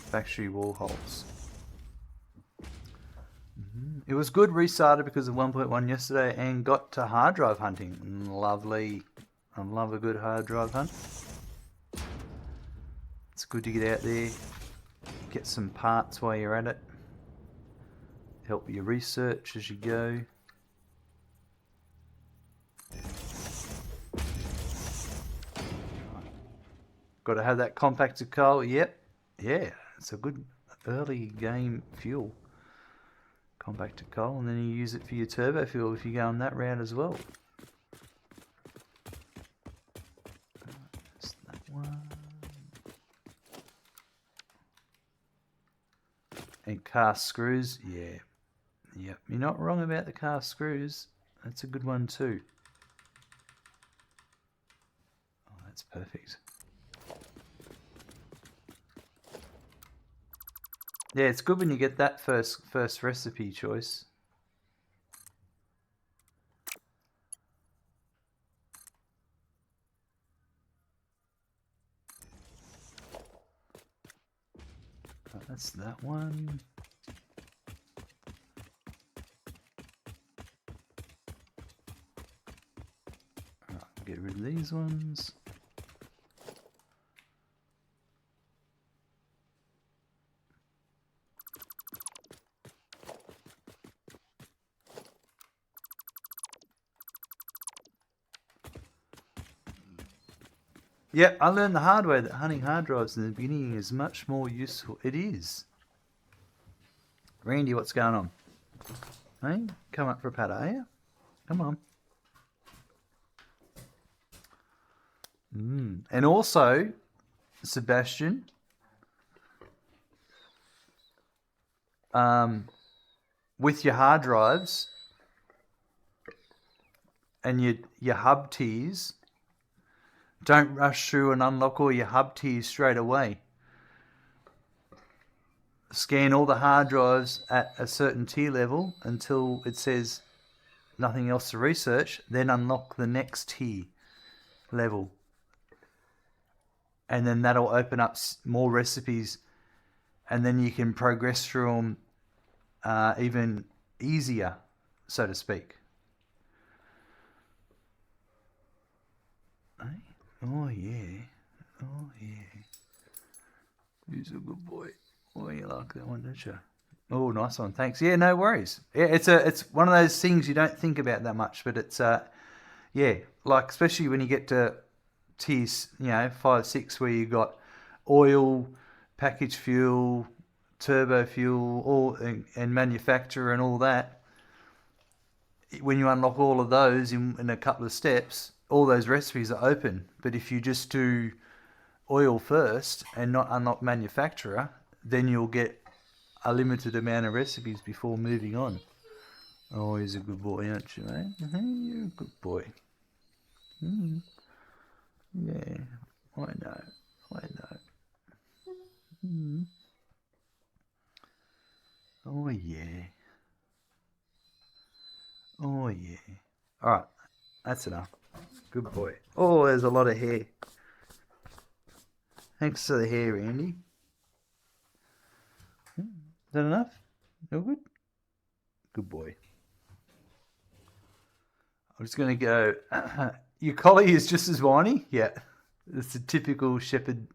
factory wall holes. It was good, restarted because of 1.1 yesterday and got to hard drive hunting. Lovely. I love a good hard drive hunt. It's good to get out there, get some parts while you're at it. Help your research as you go. Got to have that compacted coal. Yep. Yeah, it's a good early game fuel. Compacted coal, and then you use it for your turbo fuel if you go on that route as well. That's that one. And cast screws. Yeah. Yep. You're not wrong about the cast screws. That's a good one too. Oh, that's perfect. Yeah, it's good when you get that first recipe choice. Oh, that's that one. Alright, get rid of these ones. Yeah, I learned the hard way that hunting hard drives in the beginning is much more useful. It is. Randy, what's going on? Hey, come up for a pat, are you? Come on. And also, Sebastian, with your hard drives and your hub tiers, don't rush through and unlock all your hub tiers straight away. Scan all the hard drives at a certain tier level until it says nothing else to research, then unlock the next tier level. And then that'll open up more recipes, and then you can progress through them even easier, so to speak. Oh yeah, oh yeah. He's a good boy. Oh, you like that one, don't you? Oh, nice one, thanks. Yeah, no worries. Yeah, it's one of those things you don't think about that much, but it's yeah, like especially when you get to tiers, 5, 6, where you got oil, packaged fuel, turbo fuel, and manufacturer and all that. When you unlock all of those in a couple of steps, all those recipes are open. But if you just do oil first and not unlock manufacturer, then you'll get a limited amount of recipes before moving on. Oh, he's a good boy, aren't you, mate? You're a good boy. Yeah, I know. Oh, yeah. Oh, yeah. All right, that's enough. Good boy. Oh, there's a lot of hair. Thanks for the hair, Andy. Is that enough? No good? Good boy. I'm just going to go... Your collie is just as whiny? Yeah. It's a typical shepherd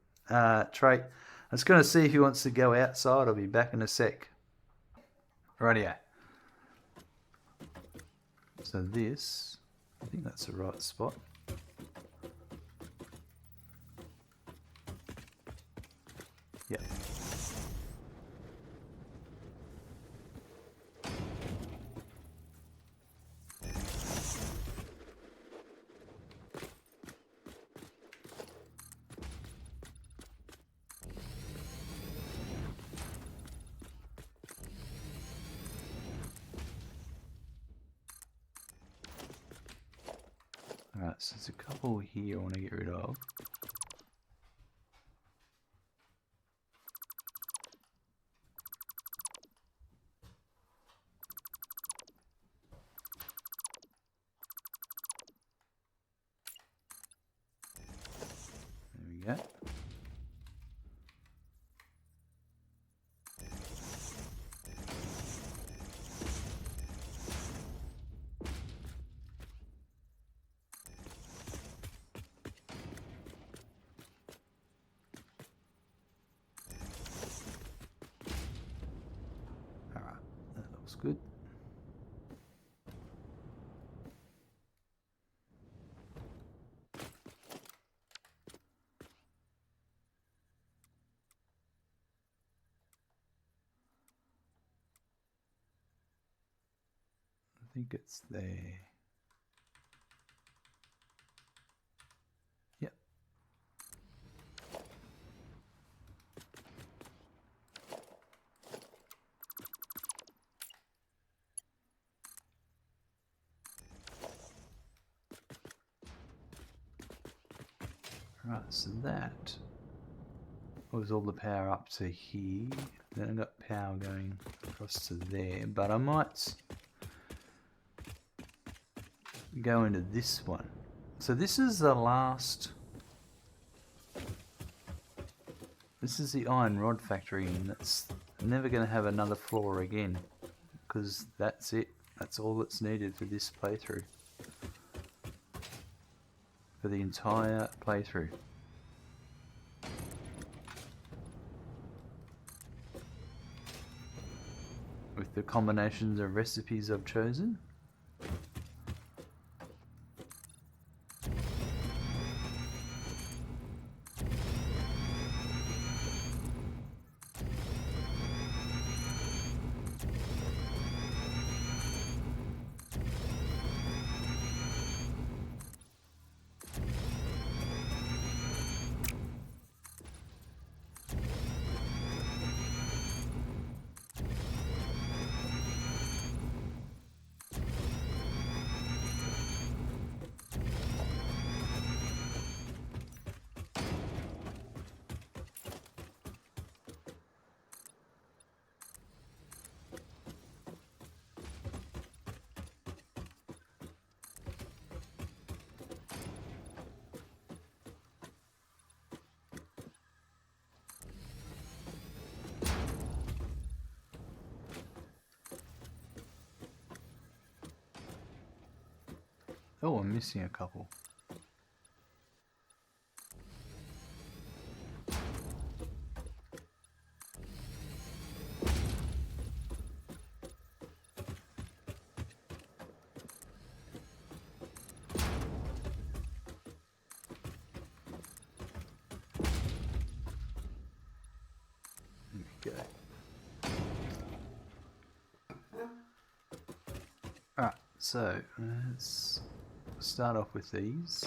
trait. I was going to see if he wants to go outside. I'll be back in a sec. Rightio. So this, I think that's the right spot. Yep. Alright, so there's a couple here I want to get rid of. There we go. Alright, that looks good. I think it's there. Yep. Right, so that was all the power up to here. Then I got power going across to there, but I might go into this one. So this is the last. This is the iron rod factory, and that's never going to have another floor again, because that's it. That's all that's needed for this playthrough. For the entire playthrough. With the combinations of recipes I've chosen. Oh, I'm missing a couple. There we go. Alright, so let's start off with these.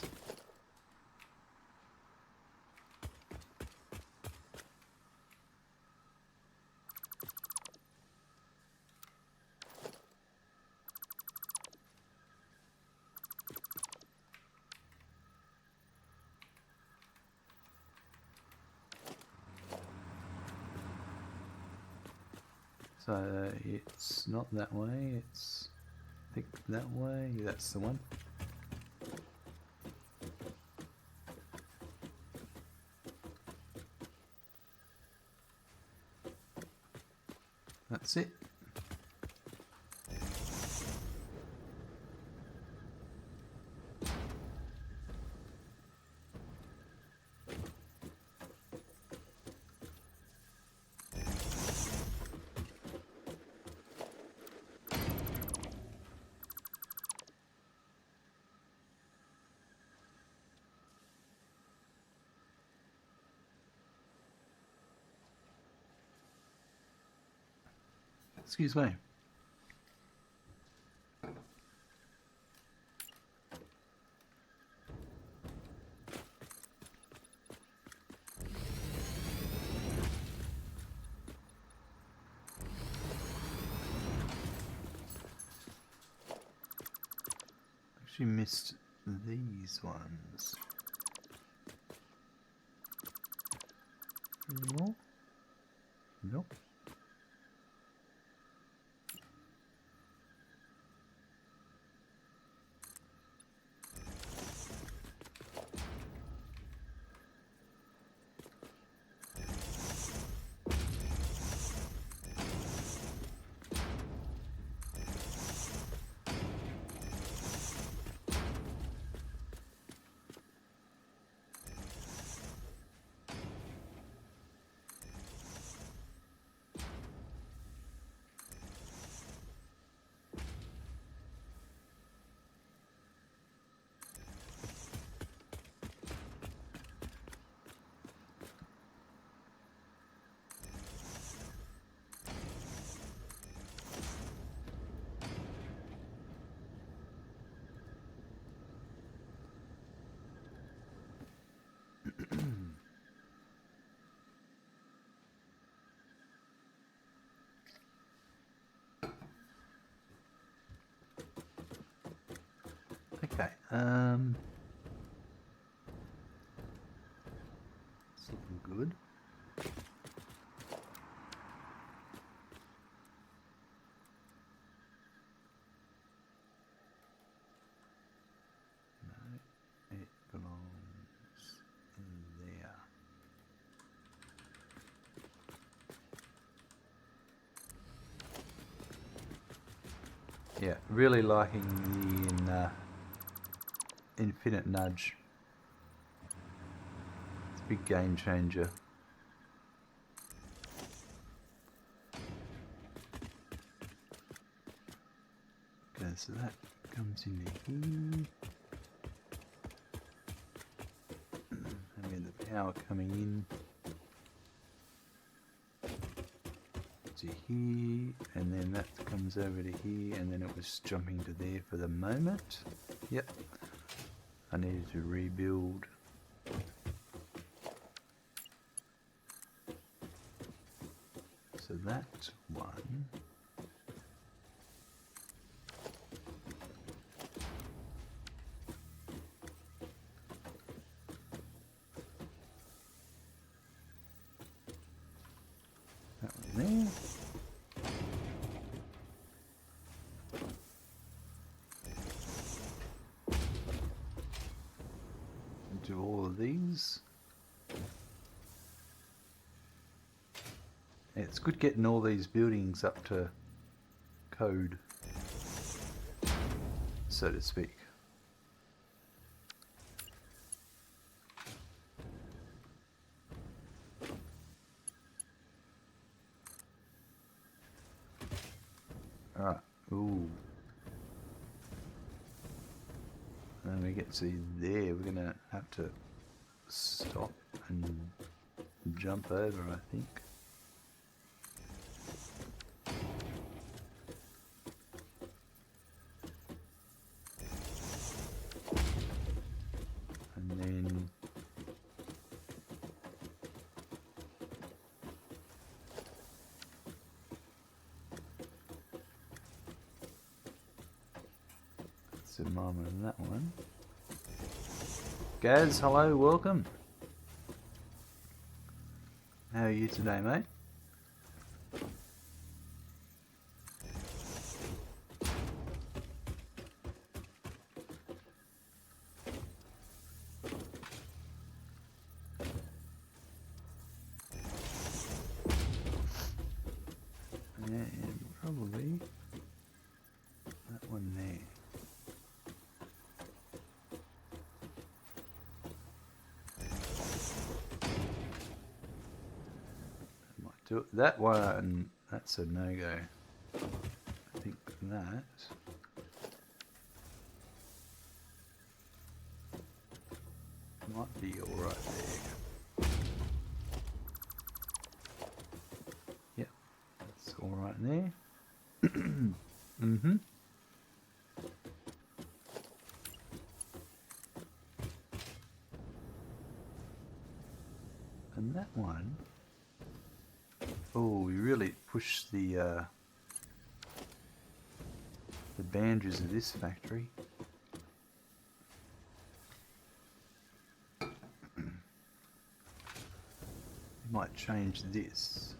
So it's not that way, it's I think that way, that's the one. That's it. Excuse me. Actually missed these ones. Any more? Nope. Okay, it's looking good. No, it belongs in there. Yeah, really liking the infinite nudge. It's a big game changer. Okay, so that comes into here. And we have the power coming in to here, and then that comes over to here, and then it was jumping to there for the moment. Yep. I needed to rebuild. So that one. That one there. Do all of these. Yeah, it's good getting all these buildings up to code, so to speak. Alright, ooh. And we get to there, we're gonna have to stop and jump over, I think. And then that's the mama in that one. Gaz, hello, welcome. How are you today, mate? Yeah, and probably that one there. Might do it. That one, that's a no-go. I think that might be alright there. Yep, that's alright there. And that one, oh, we really push the boundaries of this factory. We might change this.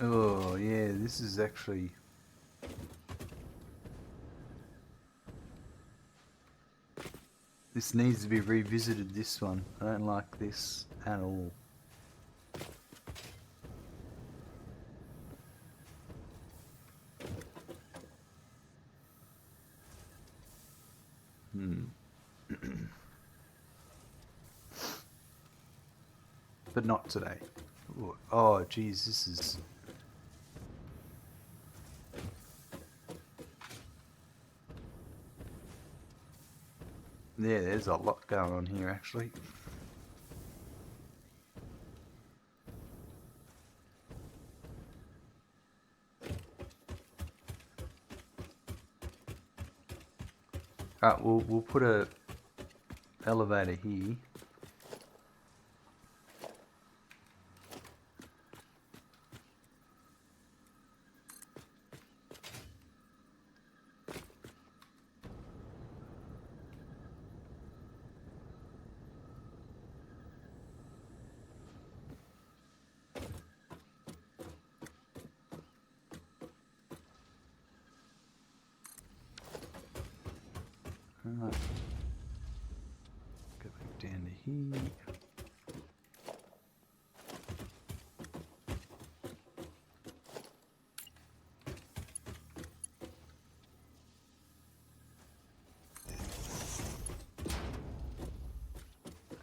Oh yeah, this is actually... This needs to be revisited, this one. I don't like this at all. But not today. Ooh, oh geez, this is... Yeah, there's a lot going on here actually. Alright, we'll put a elevator here. Alright. Go back down to here.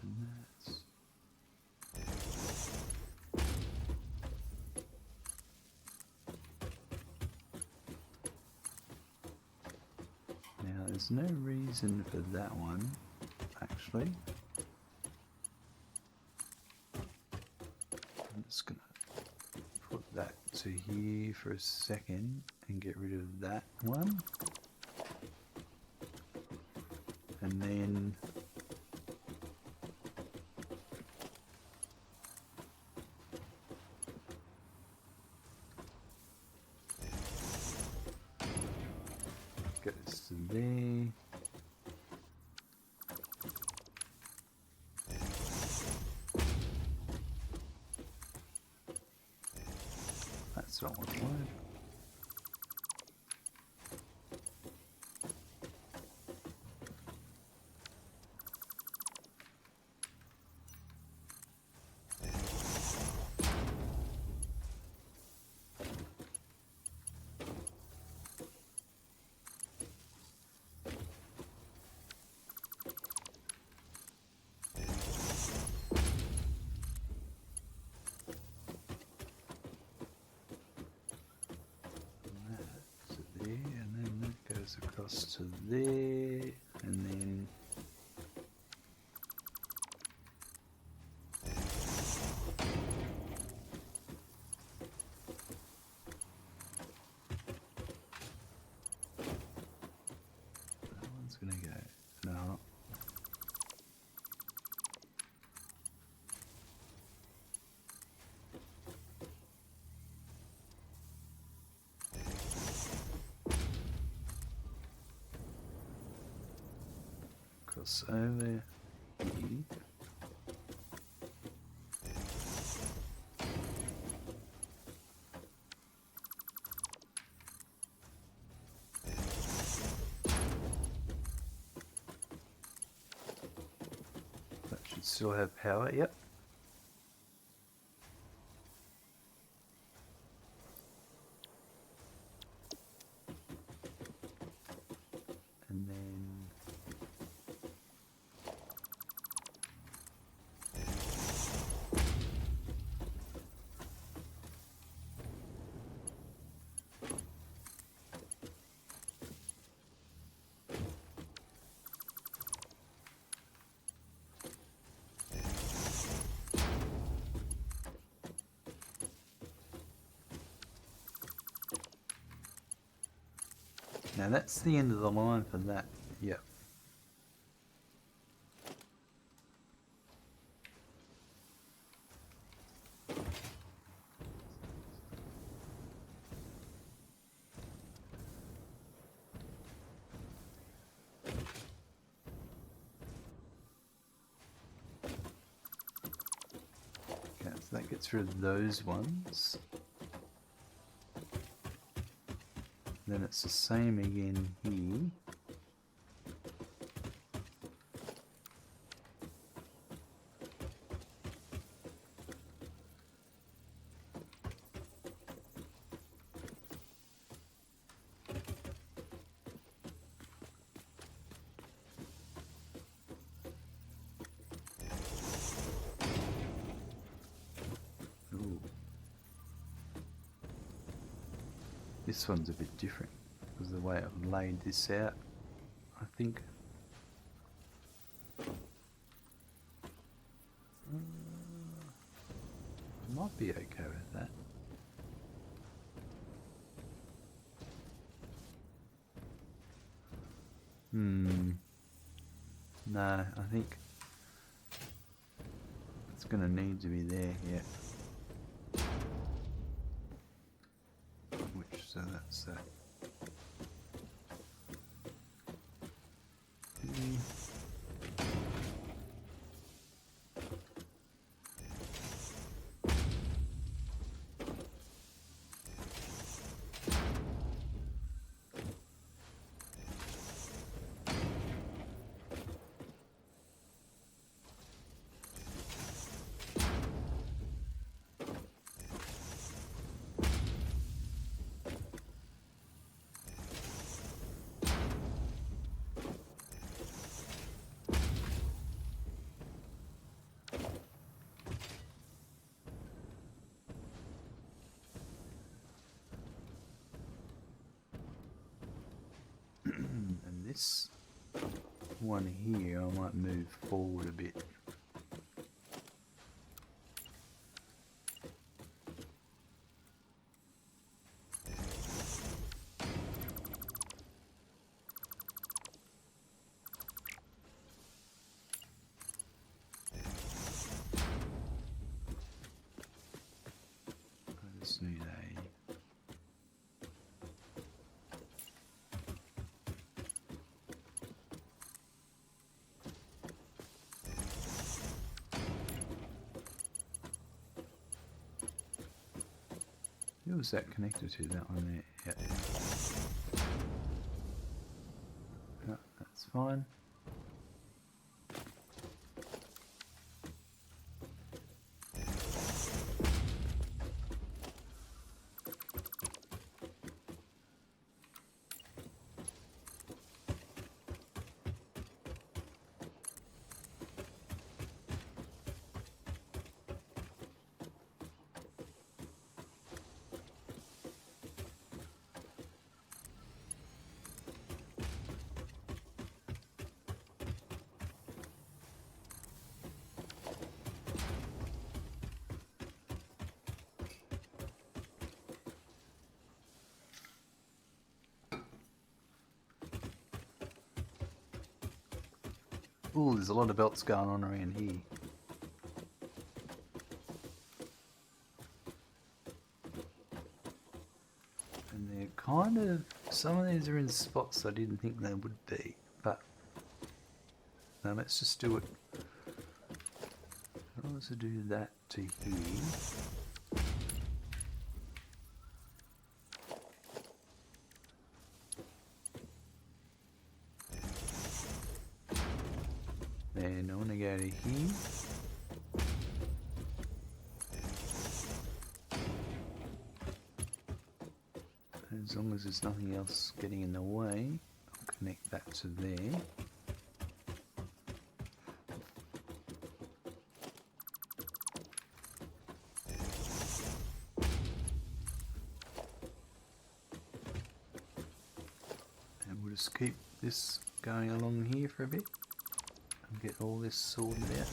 And that's... Now there's no reason for that one, actually. I'm just gonna put that to here for a second and get rid of that one. And then goes to there. That's not what I wanted. Across to there, and then that one's gonna go. No. Cross over here. That should still have power, yep. And then now that's the end of the line for that. Yep. gets rid of those ones. Then it's the same again here. Ooh. This one's a bit different because of the way I've laid this out, I think. I might be okay with that. No, I think it's gonna need to be there, yeah. So that's and this one here I might move forward a bit. I just need a who was that connected to? That one there. Yeah. Yeah, that's fine. Ooh, there's a lot of belts going on around here. And they're kind of, some of these are in spots I didn't think they would be, but now let's just do it. I'll also do that to here. And I want to go to here. As long as there's nothing else getting in the way, I'll connect that to there. And we'll just keep this going along here for a bit and get all this sorted out.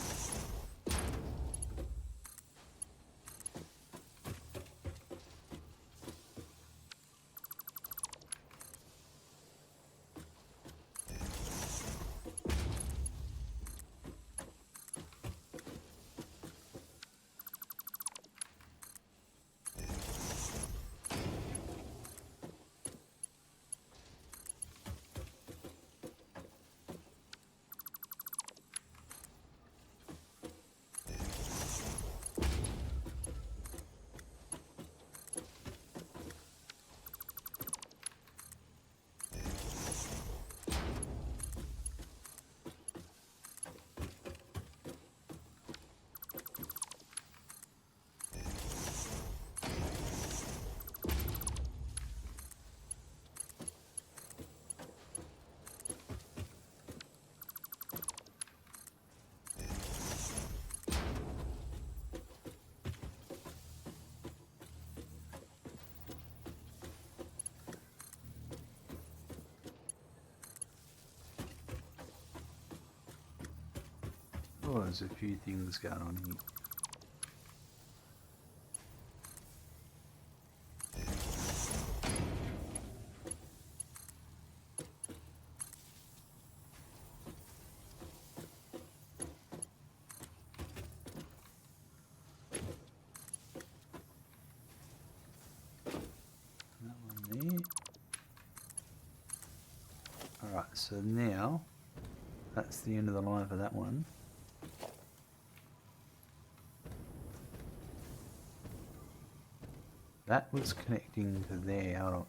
Well, there's a few things going on here. That one there. Alright, so now that's the end of the line for that one. That was connecting to there. Hold on.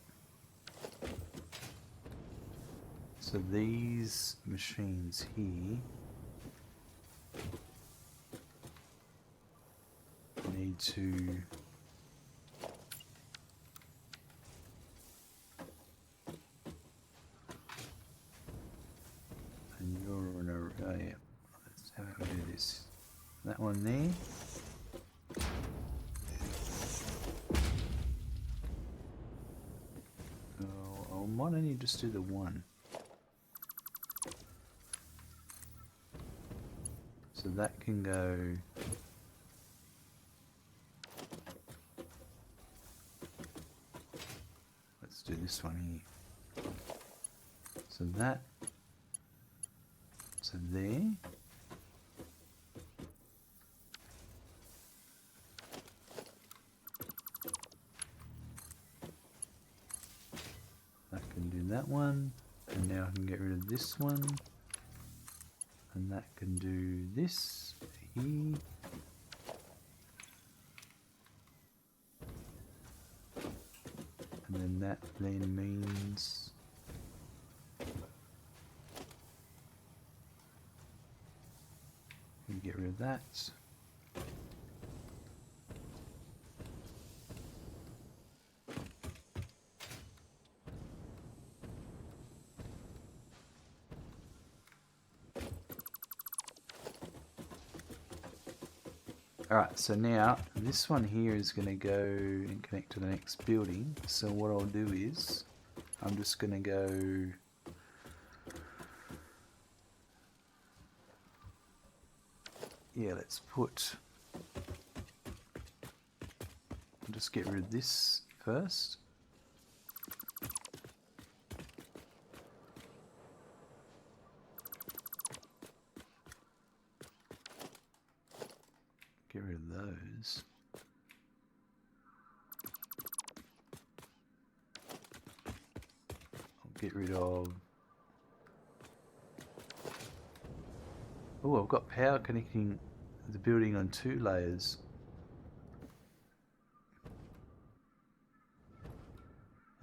So these machines here need to and you're in a oh yeah. Let's have a do this. That one there. Oh, why don't you just do the one? So that can go. Let's do this one here. So that. So there. I can do that one, and now I can get rid of this one. And that can do this here. And then that then means we get rid of that. Alright, so now this one here is going to go and connect to the next building. So what I'll do is I'm just going to go let's put I'll just get rid of this first. Get rid of those. I'll get rid of. Oh, I've got power connecting the building on 2 layers.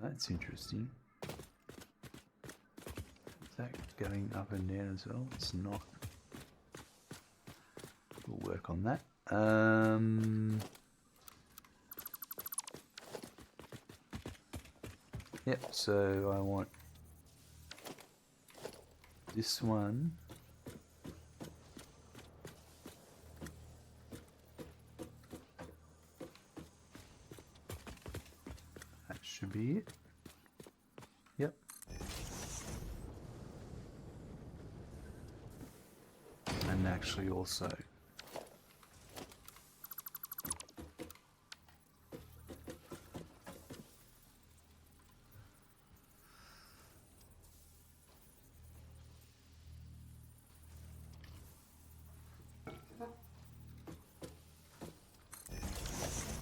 That's interesting. Is that going up and down as well? It's not. We'll work on that. Yep, so I want this one. That should be it. Yep. And actually also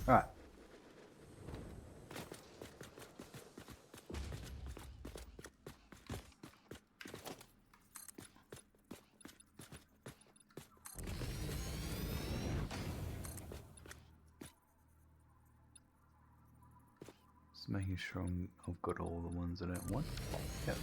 Alright. Just making sure I've got all the ones I don't want. Yep.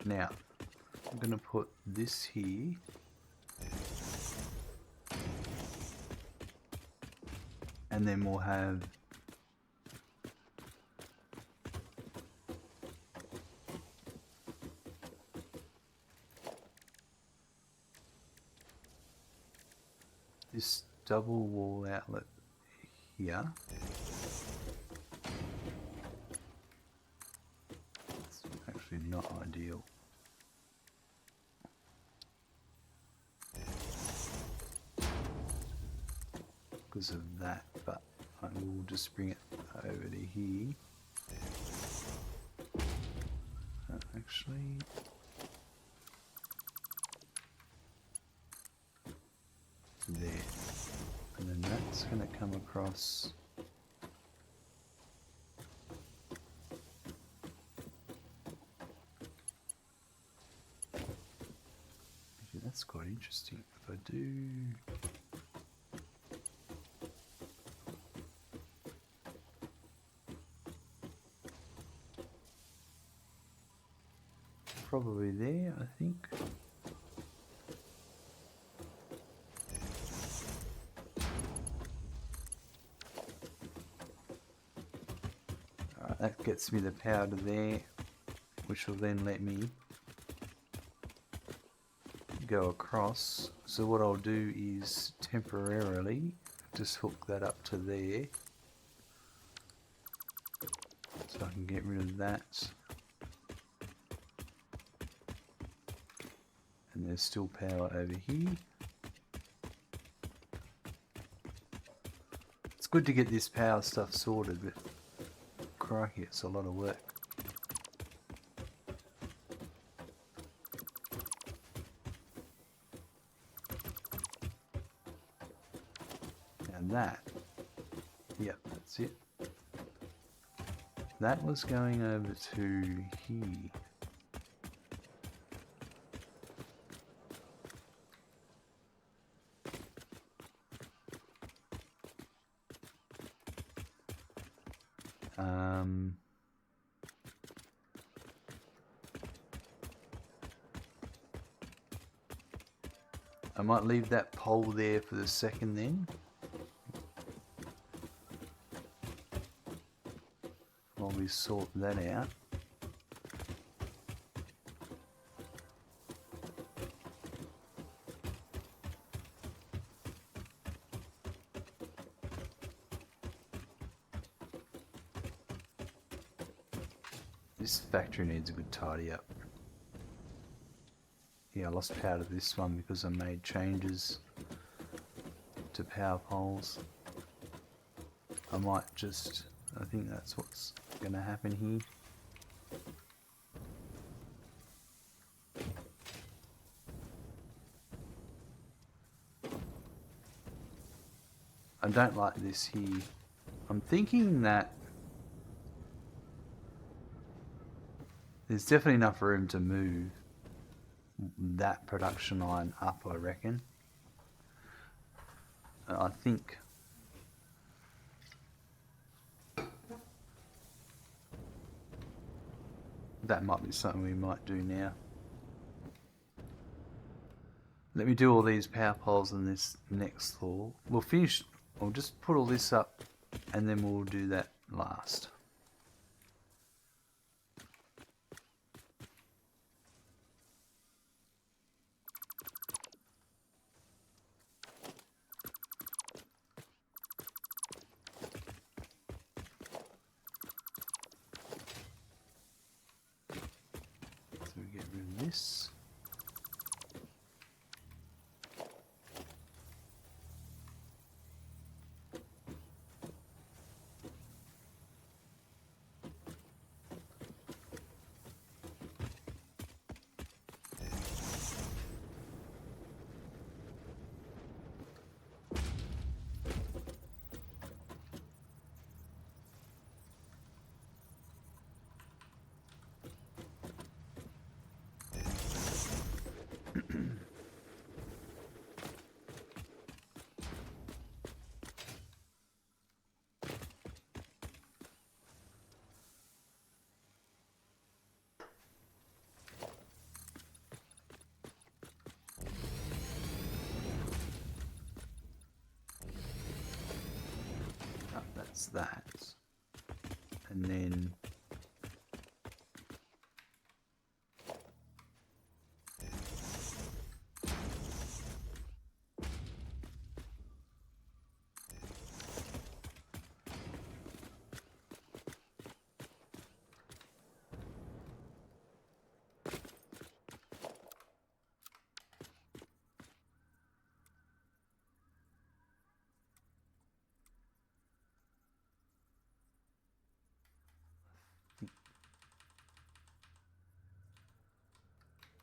Now, I'm going to put this here. And then we'll have this double wall outlet here. It's actually not ideal. Because of that, but I will just bring it over to here. Actually, there, and then that's going to come across. Actually, that's quite interesting. If I do. Probably there, I think. Alright, that gets me the power to there, which will then let me go across. So what I'll do is temporarily just hook that up to there, so I can get rid of that. And there's still power over here. It's good to get this power stuff sorted, but crikey, it's a lot of work. And that, yep, that's it. That was going over to here. I might leave that pole there for the second then. While we sort that out. This factory needs a good tidy up. Yeah, I lost power to this one because I made changes to power poles. I might just, I think that's what's going to happen here. I don't like this here. I'm thinking that there's definitely enough room to move that production line up, I reckon. I think that might be something we might do now. Let me do all these power poles in this next floor. We'll finish, we'll just put all this up and then we'll do that last. So we get rid of this. That's that. And then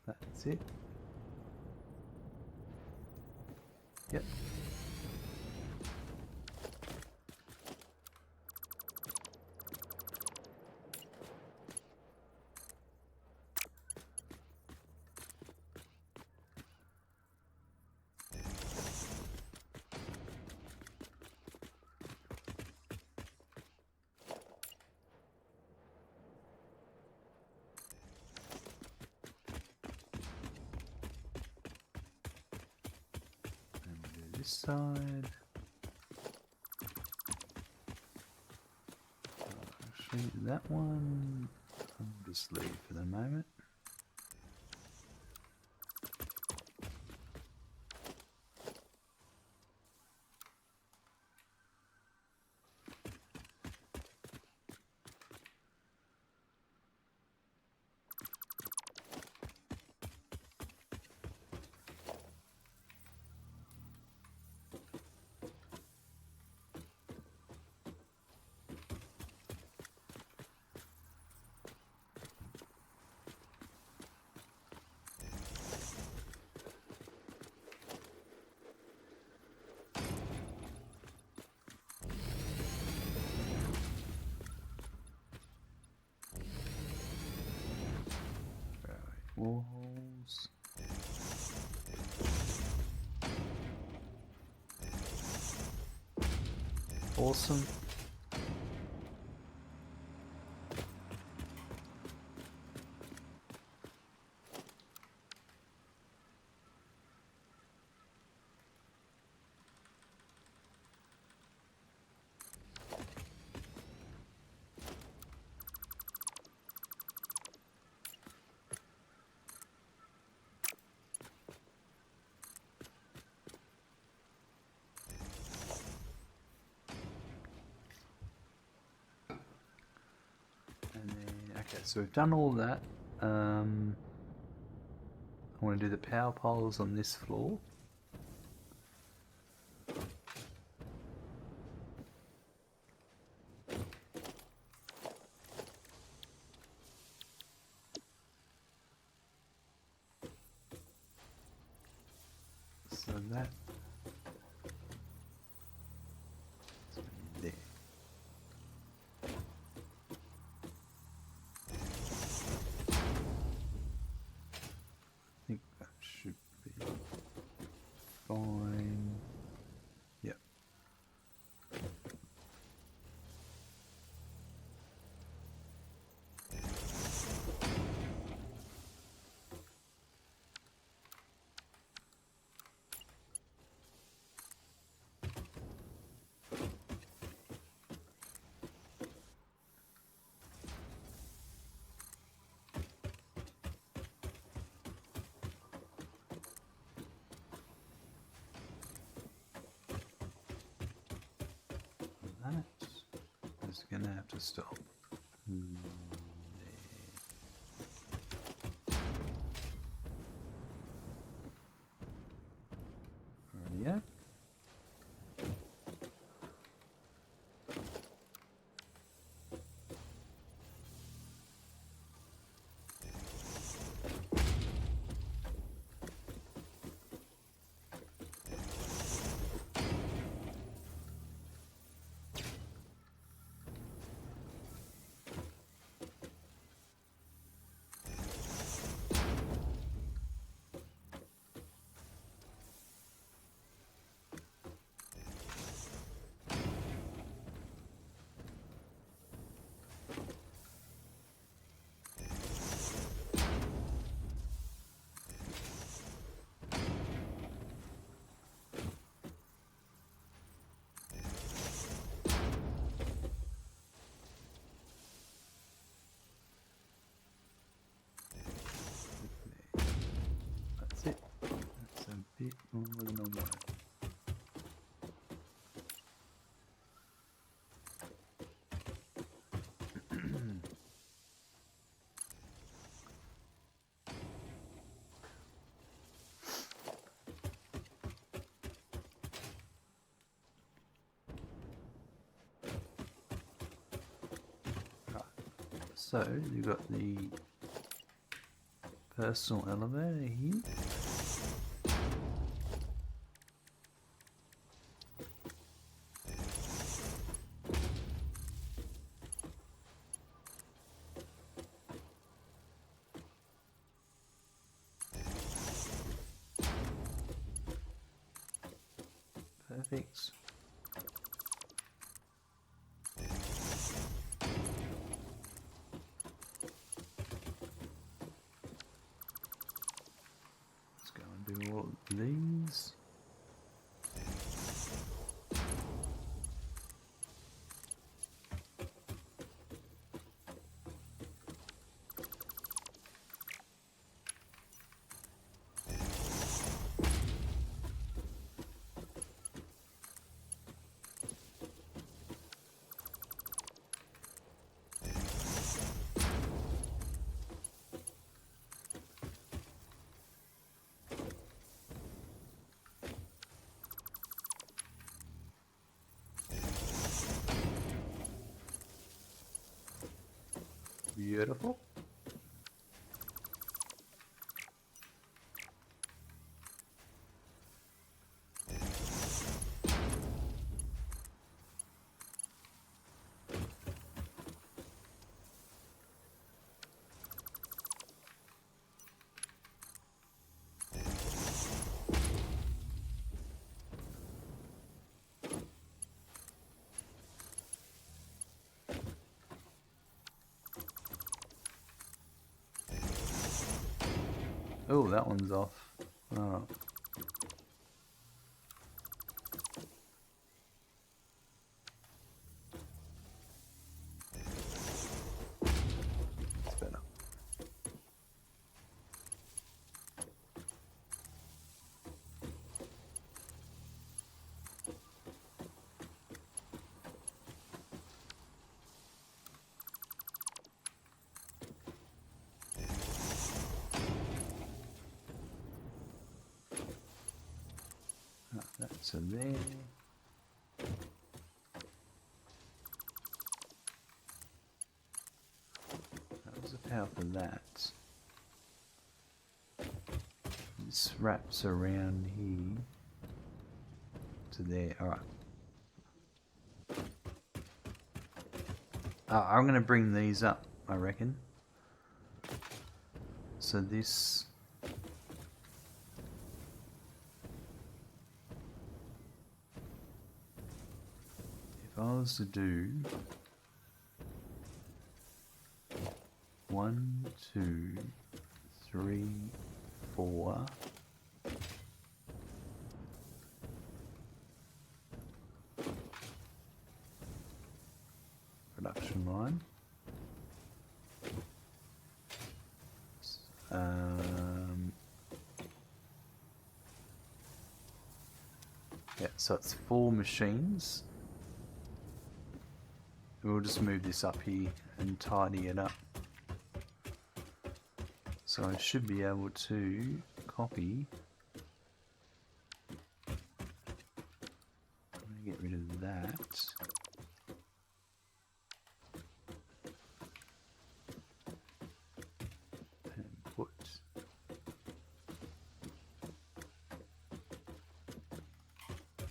that's it. Yep. And do this side. Actually, that one I'll just leave for the moment. Wall holes. Awesome. And then, okay, so we've done all that. I want to do the power poles on this floor. So that there. I think that should be fine. Yep. That is going to have to stop. Rightio. So you've got the personal elevator here. Perfect. Let's go and do all of these. Beautiful. Oh, that one's off. Oh. It's better. That's in there. That was the power for that. This wraps around here to there. Alright. I'm going to bring these up, I reckon. So this... If I was to do 1, 2, 3, 4. Production line. Yeah, so it's 4 machines. We'll just move this up here and tidy it up. So I should be able to copy. I'm going to get rid of that. And put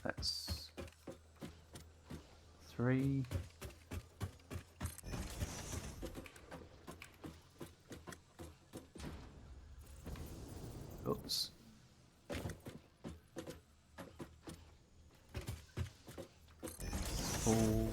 that's 3. Oops. Four.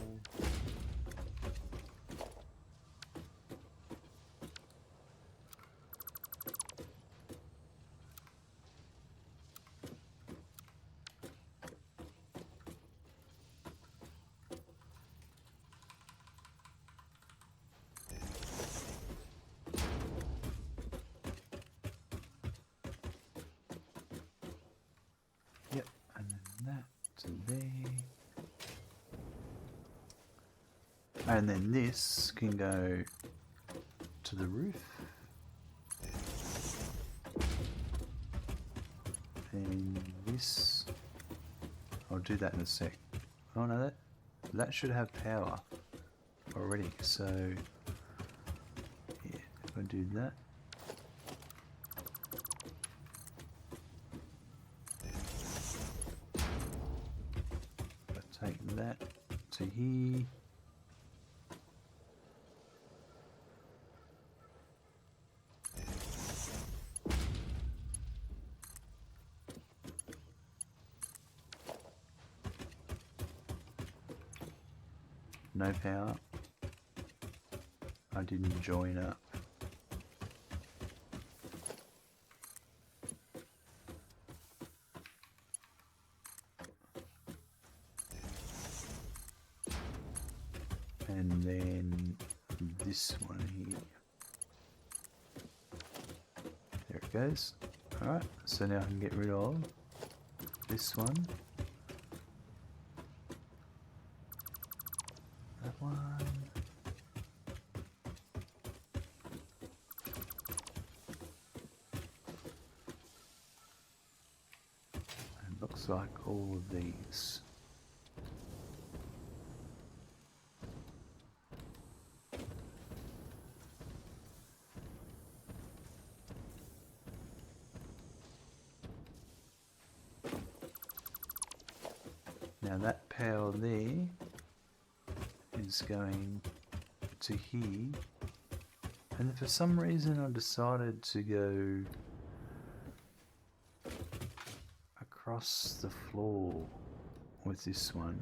Yep, and then that to there. And then this can go to the roof. And this, I'll do that in a sec. Oh no, that should have power already. So I do that. I take that to here. No power. I didn't join up. And then this one here. There it goes. Alright, so now I can get rid of this one. That one. And looks like all of these. Now that power there is going to here, and for some reason I decided to go across the floor with this one.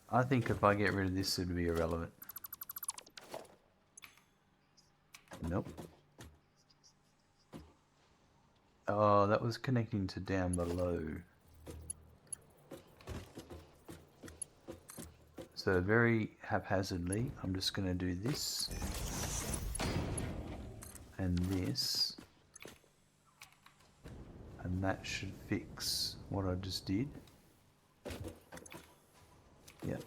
I think if I get rid of this, it'd be irrelevant. Nope. Oh, that was connecting to down below. So very haphazardly, I'm just going to do this and this, and that should fix what I just did. Yep.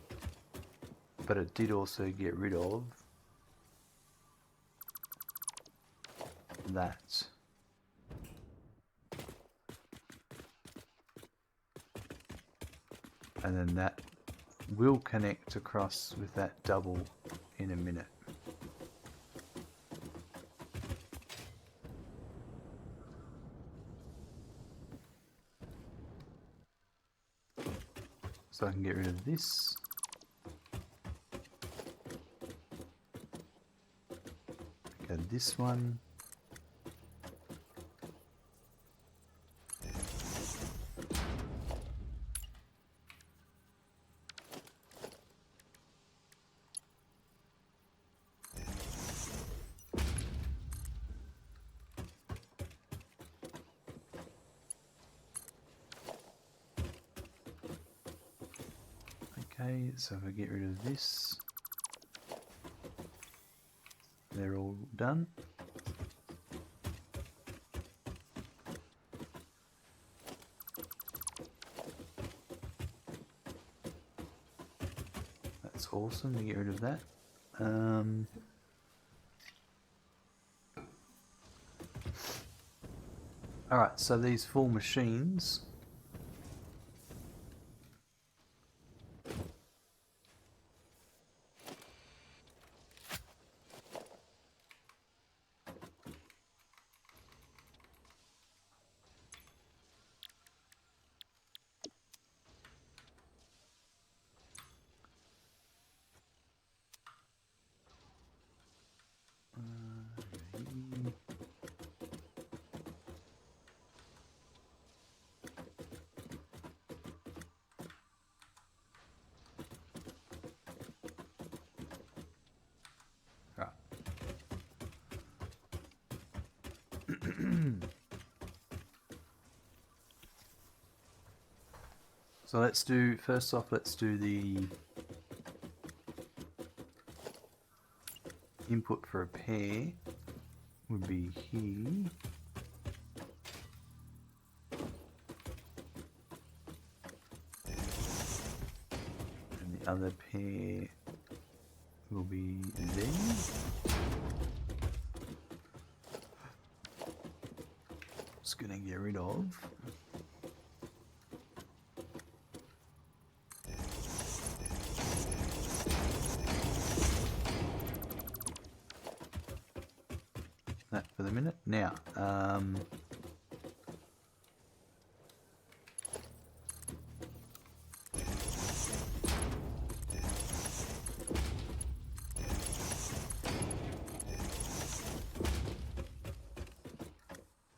But it did also get rid of that. And then that will connect across with that double in a minute. So I can get rid of this. Go this one. Okay, so if I get rid of this, they're all done. That's awesome to get rid of that. Alright, so these full machines so let's do, first off, let's do the input for a pair would be here. And the other pair will be there. Just gonna get rid of that for the minute. Now,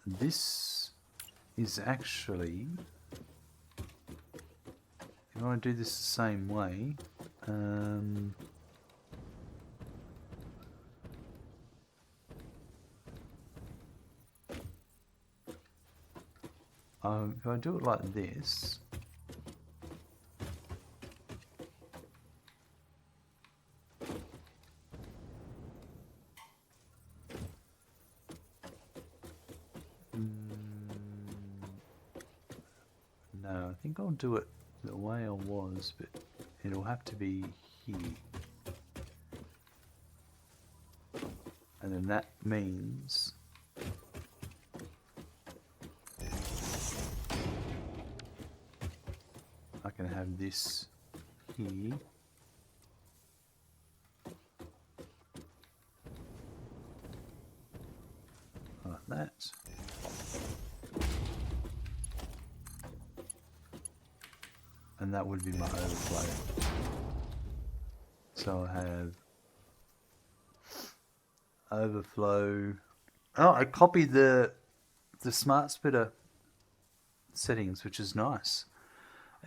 this is actually, if I want to do this the same way, if I do it like this, no, I think I'll do it the way I was, but it'll have to be here. And then that means I can have this here. Like that. And that would be my overflow. So I have overflow. Oh, I copied the smart splitter settings, which is nice.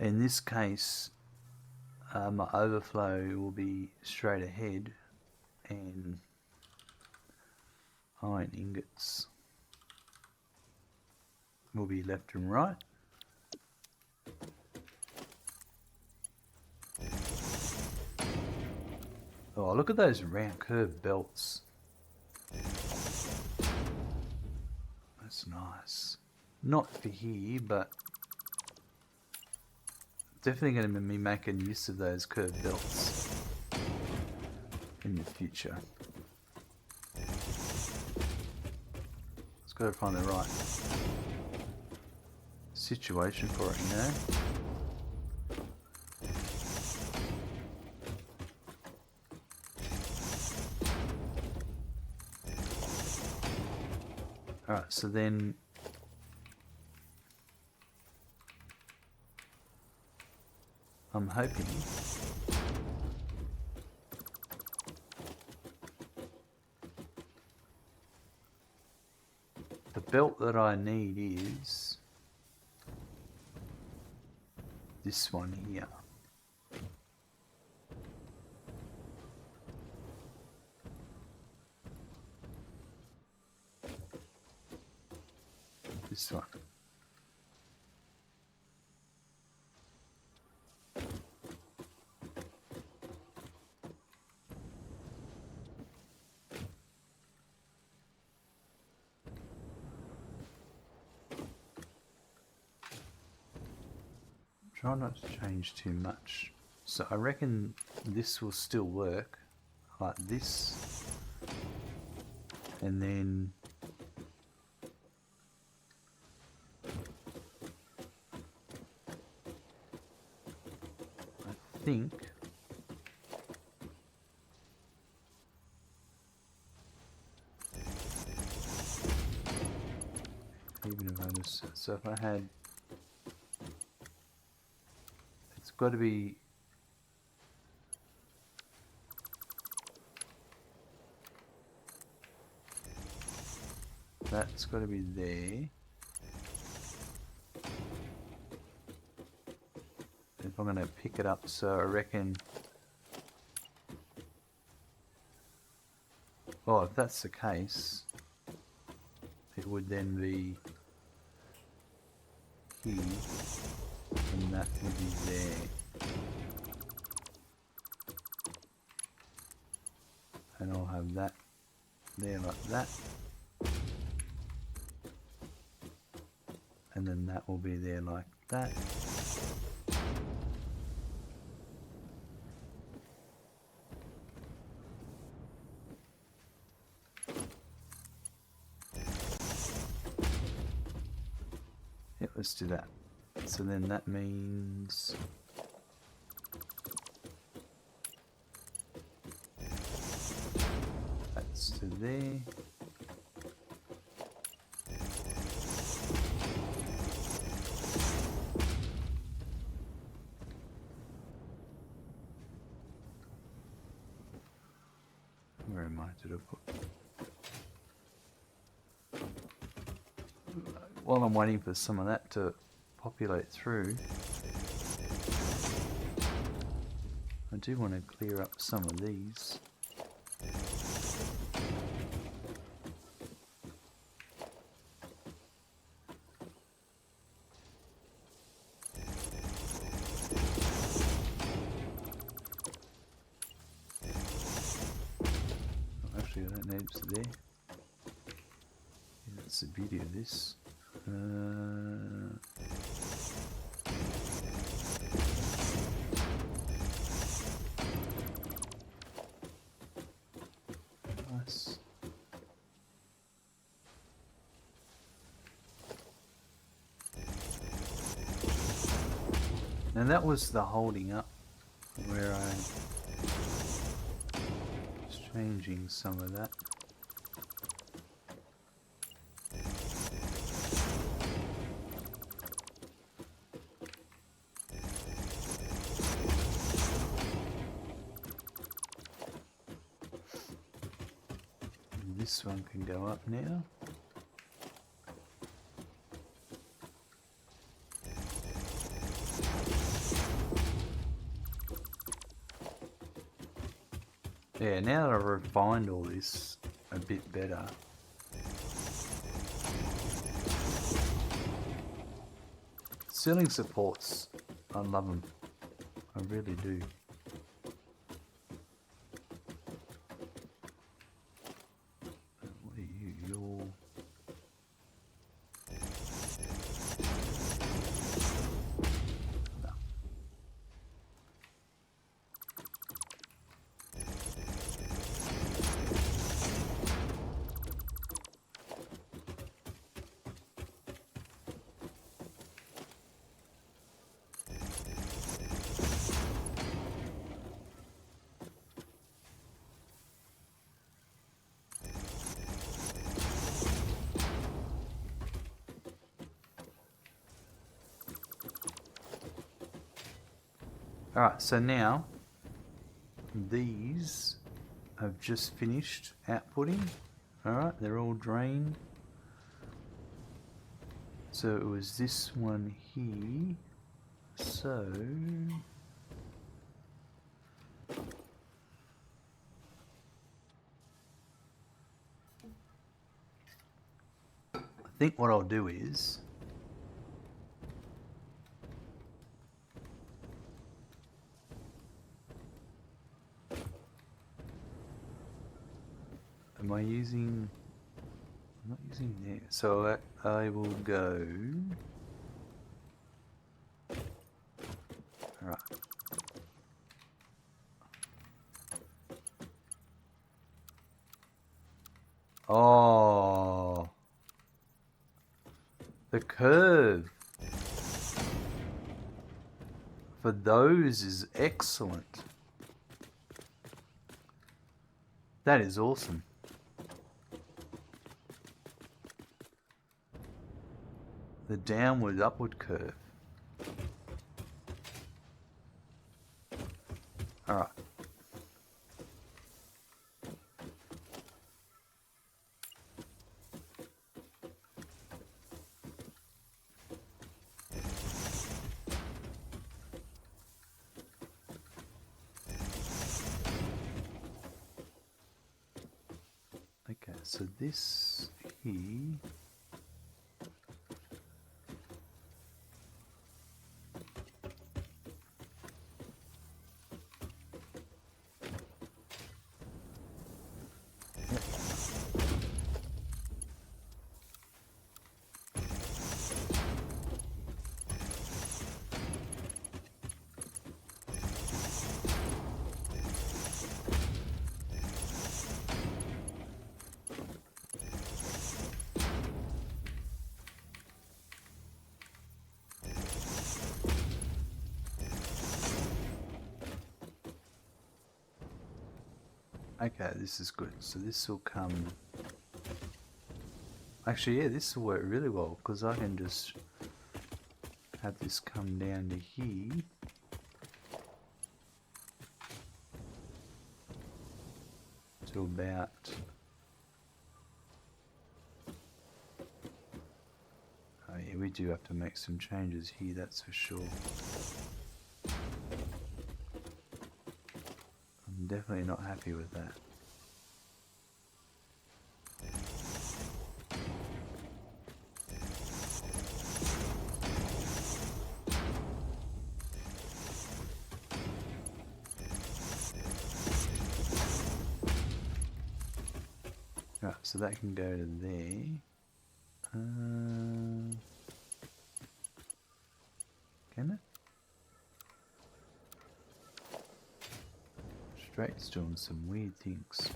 In this case, my overflow will be straight ahead, and iron ingots will be left and right. Oh, look at those round curved belts. That's nice. Not for here, but definitely going to be making use of those curved belts in the future. Just got to find the right situation for it, you know. Alright, so then I'm hoping the belt that I need is this one here. This one. Try not to change too much. So I reckon this will still work like this, and then I think even if I just, so if I had, it's got to be that's got to be there. If I'm going to pick it up, so I reckon, well, if that's the case, it would then be here, and that would be there. And I'll have that there like that. And then that will be there like that. Yep, let's do that. So then that means that's to there. while I'm waiting for some of that to populate through, I do want to clear up some of these. Actually, I don't need it there. Yeah, that's the beauty of this. Nice. Now that was the holding up where I was changing some of that. This one can go up now. Yeah, now that I've refined all this a bit better. Ceiling supports, I love them. I really do. What are you? You're... No. Alright, so now these have just finished outputting. Alright, they're all drained. So it was this one here. So I think what I'll do is am I using... I'm not using there. So I will go... Alright. Oh, the curve for those is excellent. That is awesome. The downward upward curve. Alright. Okay, so this here okay, this is good. So this will come... Actually, yeah, this will work really well because I can just have this come down to here. To about... we do have to make some changes here, that's for sure. I'm definitely not happy with that. Right, so that can go to there. Can it? Straight's doing some weird things.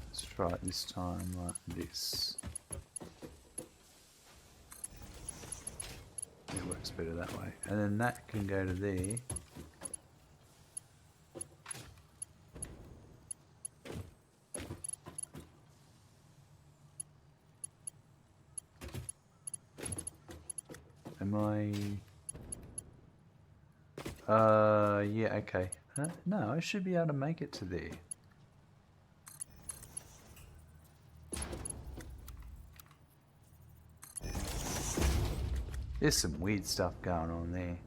Let's try it this time like this. It works better that way. And then that can go to there. Am I... yeah, okay. No, I should be able to make it to there. There's some weird stuff going on there.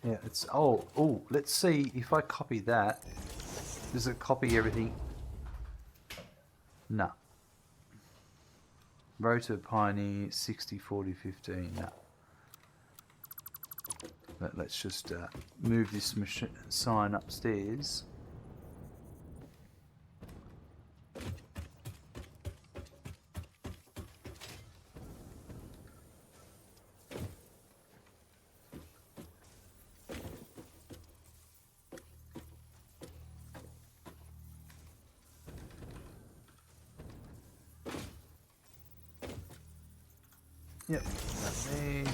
Yeah, it's... Oh, let's see if I copy that. Does it copy everything? No. Rotor Pioneer 60, 40, 15. No. Let's just move this sign upstairs. Yep, that there.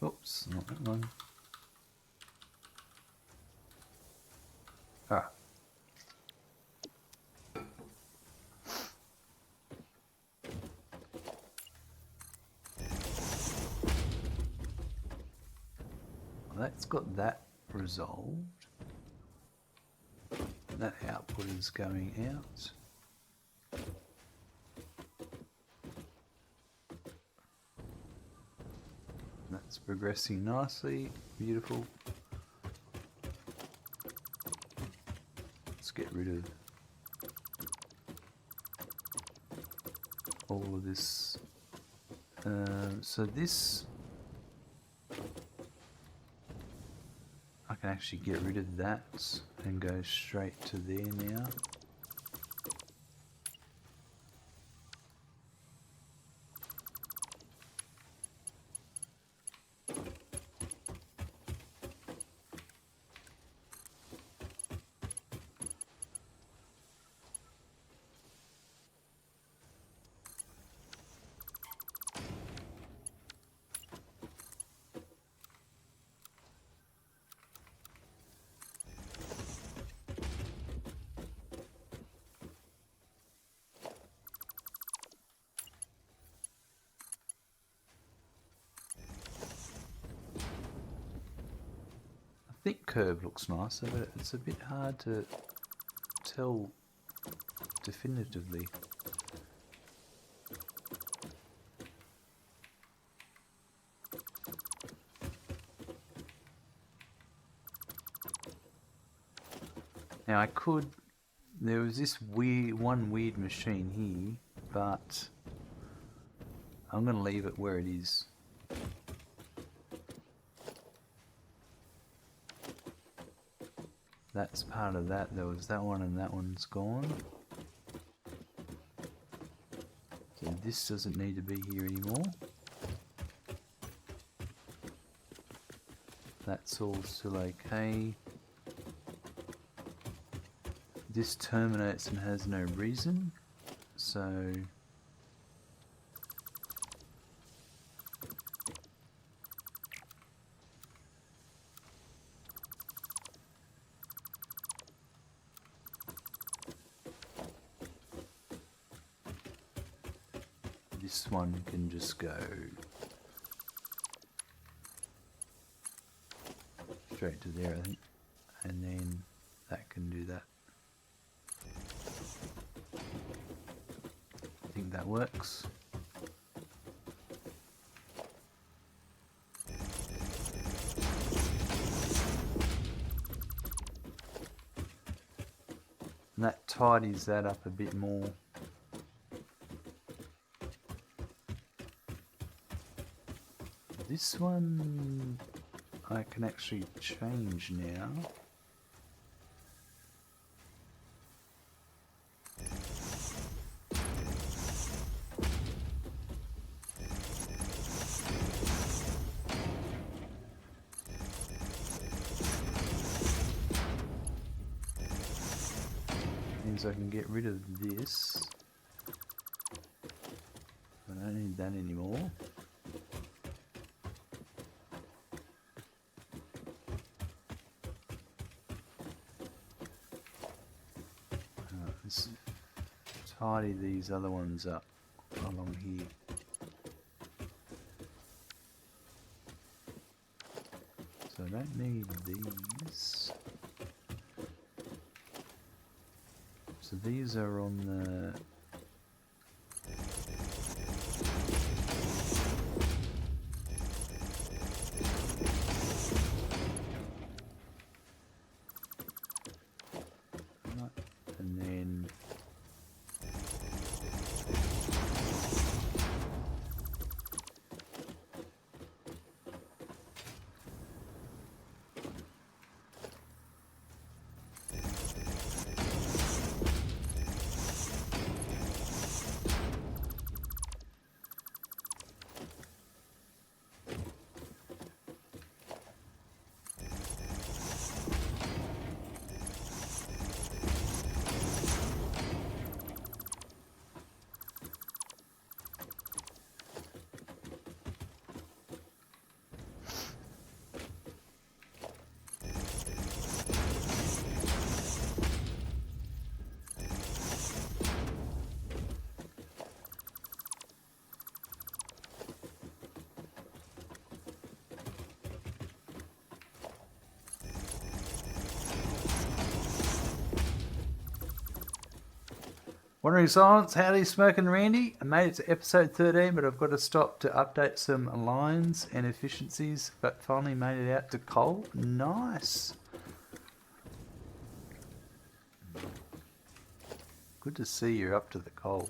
Oops, not that one. Ah. Well, that's got that resolved. That output is going out. That's progressing nicely. Beautiful. Let's get rid of all of this. So this, I can actually get rid of that and go straight to there now. think curb looks nicer, but it's a bit hard to tell definitively. Now I could, there was this one weird machine here, but I'm going to leave it where it is. That's part of that. There was that one and that one's gone. So this doesn't need to be here anymore. That's all still okay. This terminates and has no reason, so this one can just go straight to there, I think, and then that can do that. I think that works. And that tidies that up a bit more. This one I can actually change now. Means I can get rid of this. I don't need that anymore. Let's tidy these other ones up along here. So I don't need these. So these are on the and then Wandering Silence, howdy Smoking Randy. I made it to episode 13, but I've got to stop to update some lines and efficiencies, but finally made it out to coal. Nice. Good to see you're up to the coal.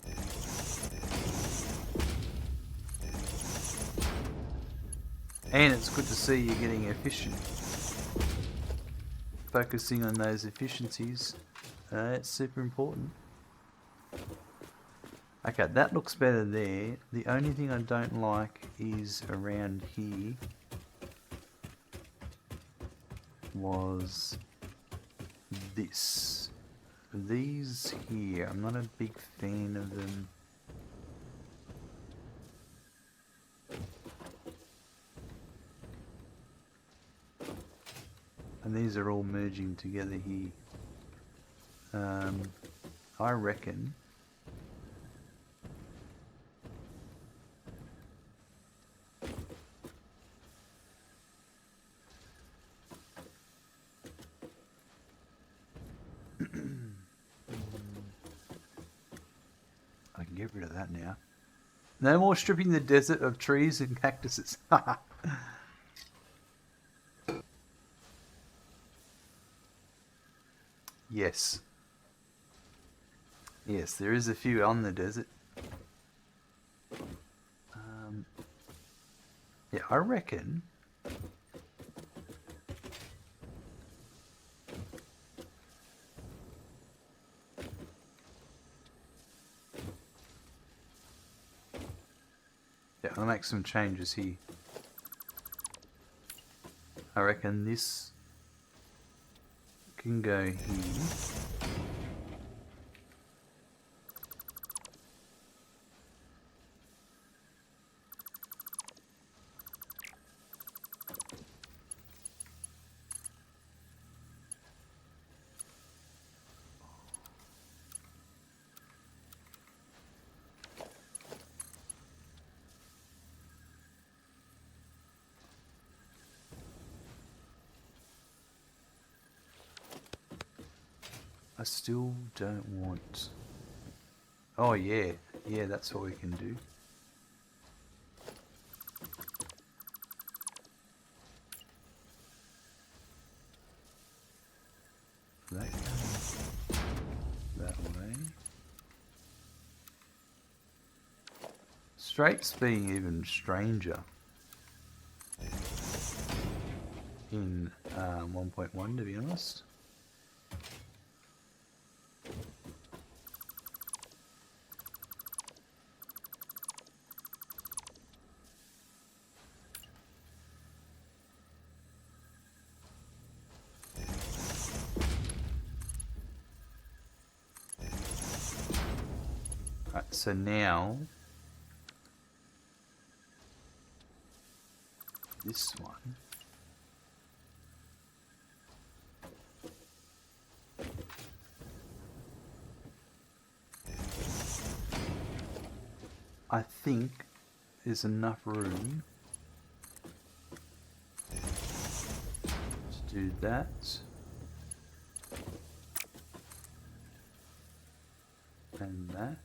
And it's good to see you're getting efficient. Focusing on those efficiencies, it's super important. Okay, that looks better there. The only thing I don't like is around here was this. These here, I'm not a big fan of them. And these are all merging together here. I reckon can get rid of that now. No more stripping the desert of trees and cactuses. Yes. Yes, there is a few on the desert. Yeah, I reckon. Yeah, I'll make some changes here. I reckon this can go here. I still don't want... Oh yeah, yeah, that's what we can do. That goes that way. Straight's being even stranger in 1.1, to be honest. Right, so now this one. I think there's enough room to do that. And that.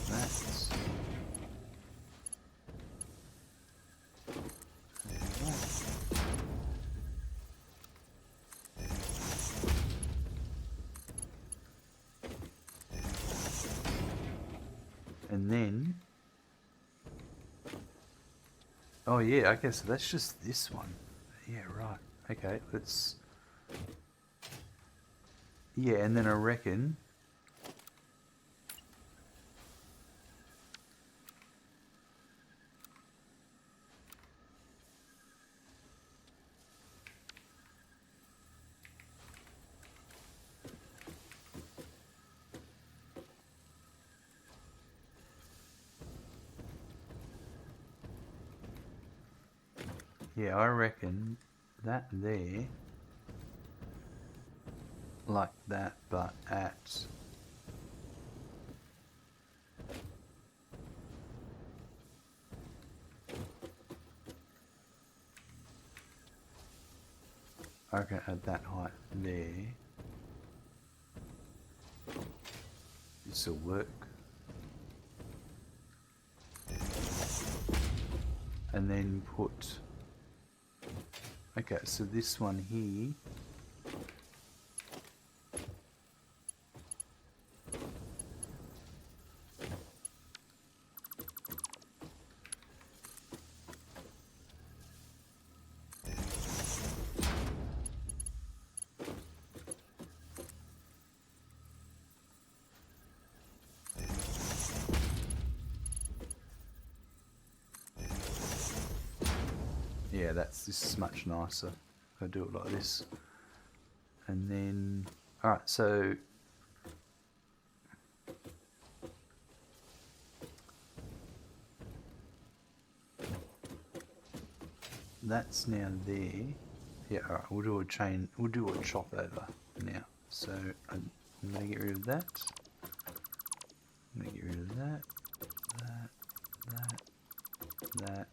That. And then, oh yeah, okay, so that's just this one. Yeah, right. Okay, let's, yeah, and then I reckon, yeah, I reckon that there, like that, but at, I reckon at that height there, this will work. And then put, okay, so this one here, yeah, this is much nicer. If I do it like this. And then, alright, so that's now there. Yeah, alright, we'll do a chain, we'll do a chop over now. So I'm gonna get rid of that. I'm gonna get rid of that, that.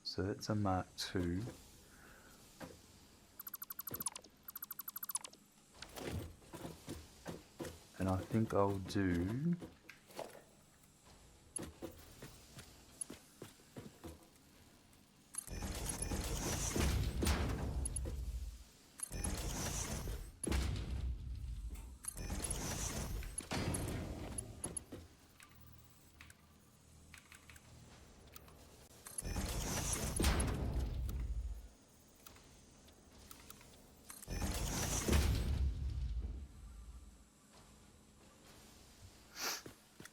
So that's a Mark II. And I think I'll do...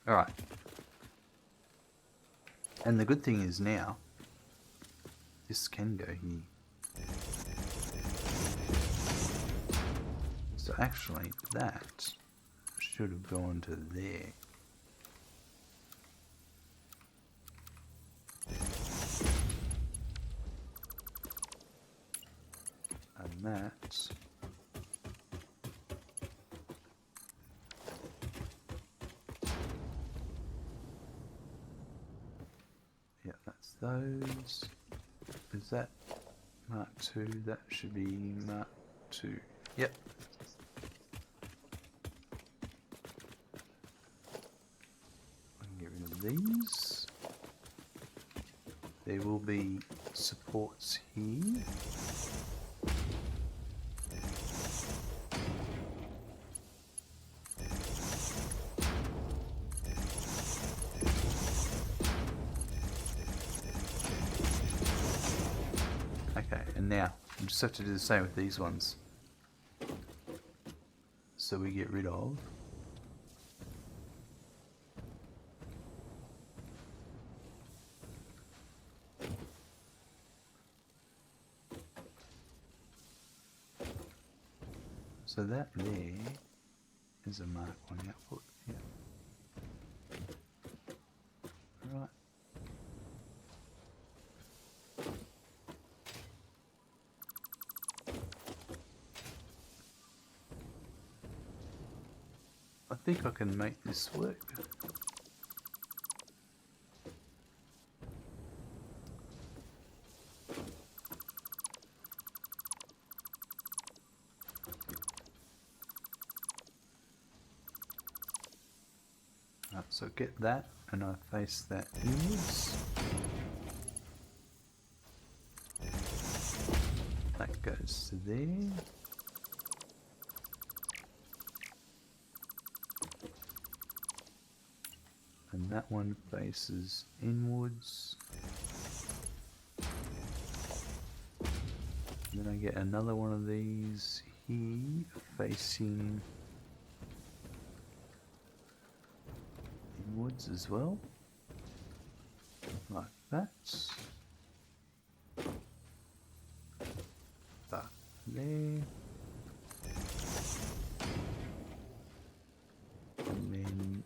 Alright. And the good thing is now, this can go here. So actually, that should have gone to there. And that... yeah, that's those. Is that Mark 2? That should be Mark 2. Yep. I can get rid of these. There will be supports here. Okay, and now we just have to do the same with these ones. So we get rid of so that there is a Mark 1 output. Yeah. Right. I think I can make this work. Right, so get that, and I face that inwards. That goes to there. And that one faces inwards. Then I get another one of these here facing inwards as well. Like that. That there. And then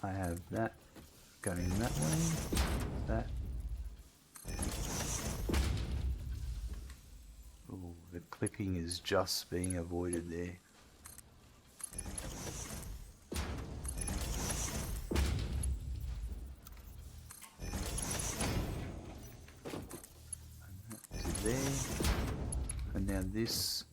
I have that going that way, that. Ooh, the clipping is just being avoided there. And that to there. And now this.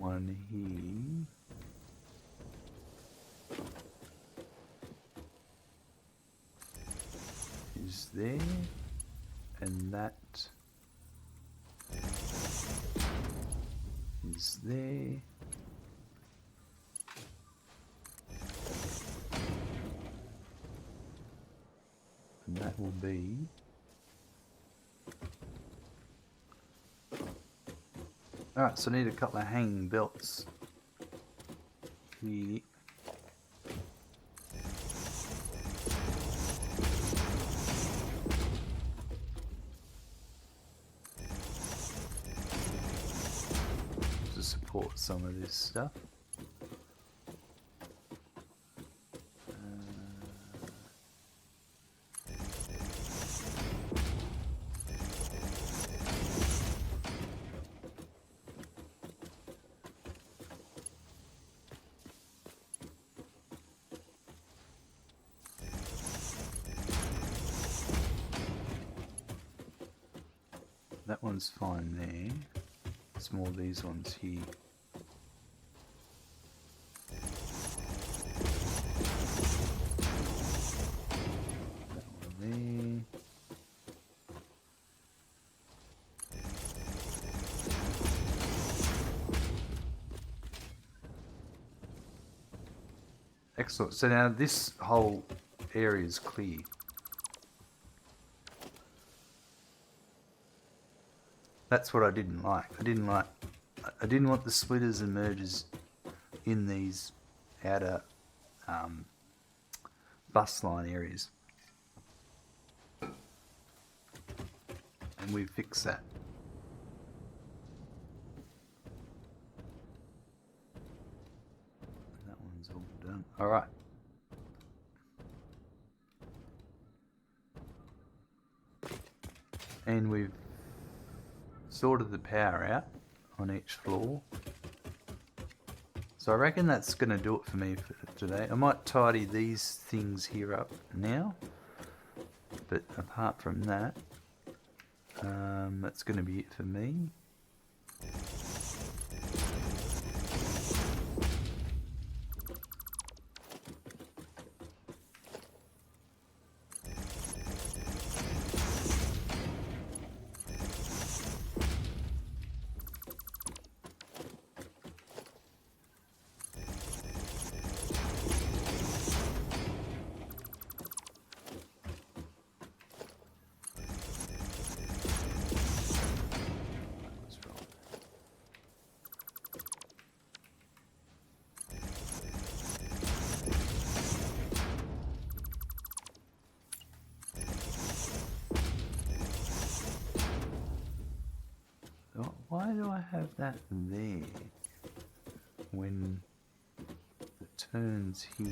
One here. Is there, and that is there. And that will be alright, so I need a couple of hanging belts here. To support some of this stuff. That one's fine there. It's more these ones here. That one there. Excellent. So now this whole area is clear. That's what I didn't like. I didn't want the splitters and mergers in these outer bus line areas. And we fixed that. That one's all done. Alright. And we've sorted the power out on each floor. So I reckon that's going to do it for me for today. I might tidy these things here up now. But apart from that, that's going to be it for me. Why do I have that there when it turns here?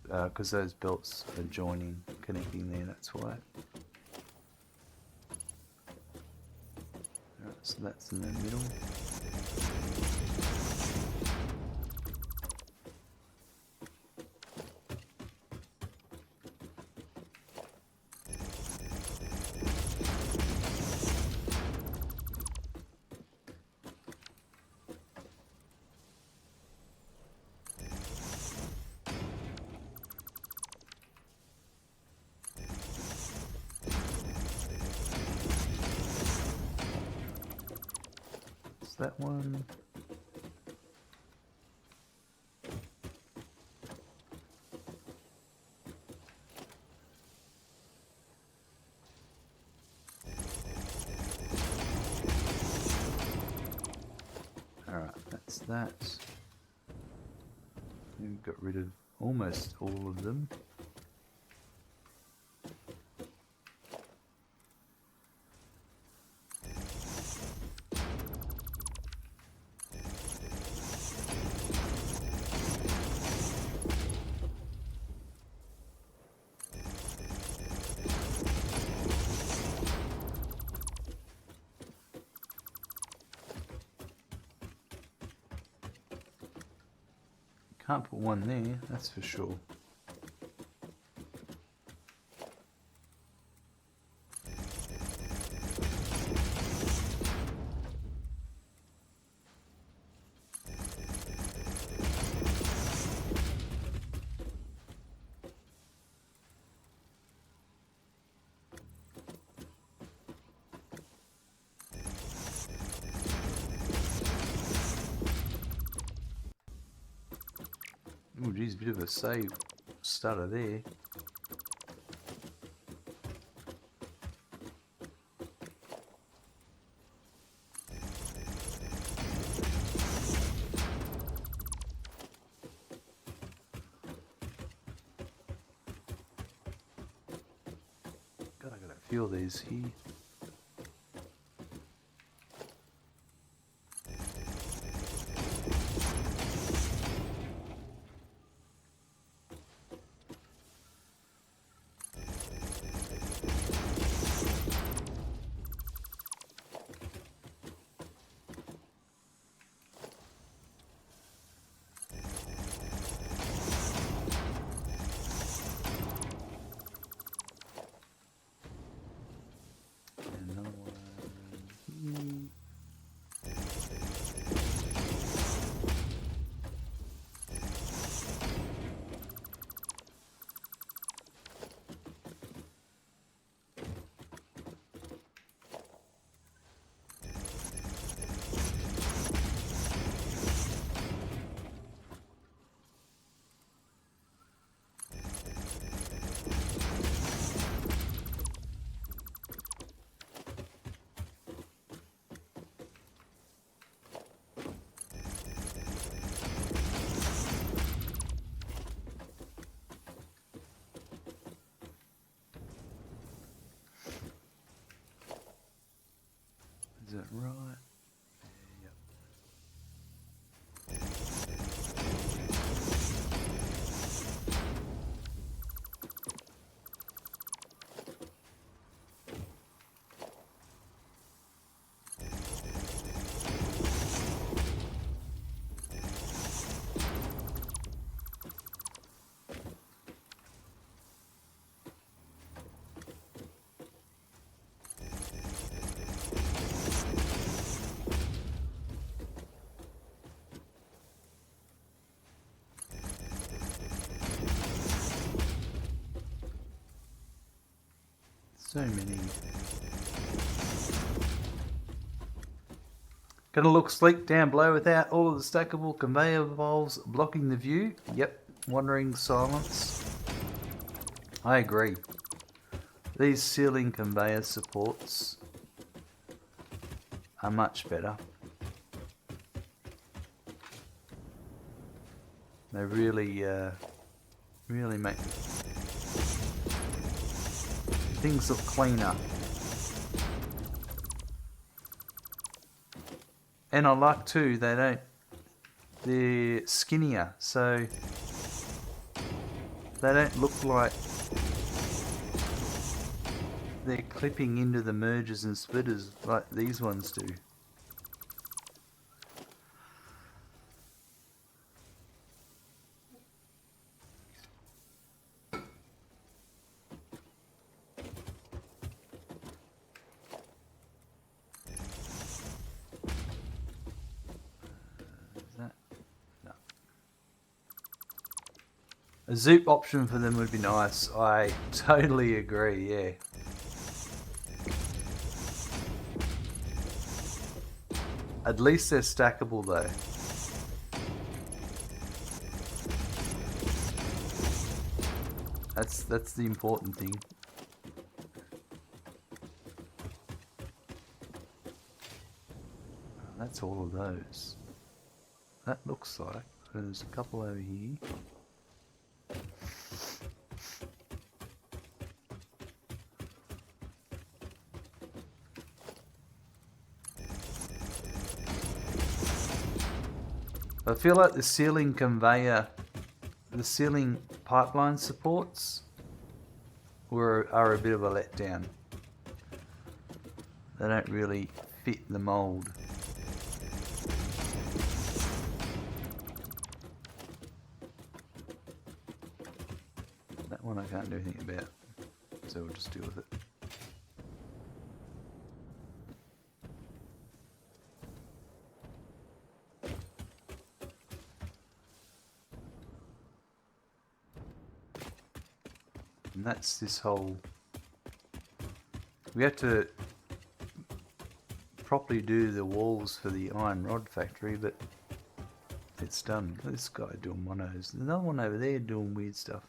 Because those belts are joining, connecting there, that's why. Alright, so that's in the middle. That one. Alright, that's that. We've got rid of almost all of them. Can't put one there, that's for sure. Oh geez, bit of a save stutter there. God, I gotta feel these here. Is it right? Yep. So many. Gonna look sleek down below without all of the stackable conveyor valves blocking the view? Yep, wandering silence. I agree. These ceiling conveyor supports are much better. They really make things look cleaner. And I like too, they're skinnier, so they don't look like they're clipping into the mergers and splitters like these ones do. Is that? No. A zoop option for them would be nice. I totally agree, yeah. At least they're stackable though. That's the important thing. That's all of those. That looks like there's a couple over here. I feel like the ceiling conveyor, the ceiling pipeline supports are a bit of a letdown. They don't really fit the mold. That one I can't do anything about, so we'll just deal with it. And that's this whole... We have to properly do the walls for the iron rod factory, but it's done. This guy doing monos. There's another one over there doing weird stuff.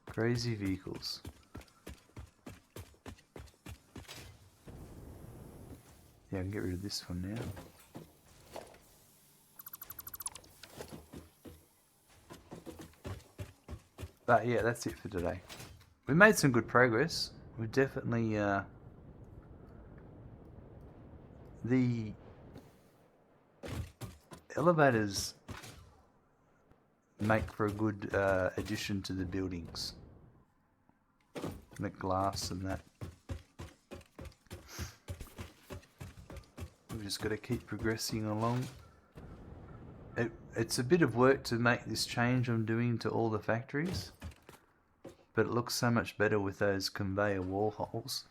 Crazy vehicles. Yeah, I can get rid of this one now. But yeah, that's it for today. We made some good progress. We definitely the elevators make for a good addition to the buildings. The glass and that. We've just got to keep progressing along. It's a bit of work to make this change I'm doing to all the factories, but it looks so much better with those conveyor wall holes.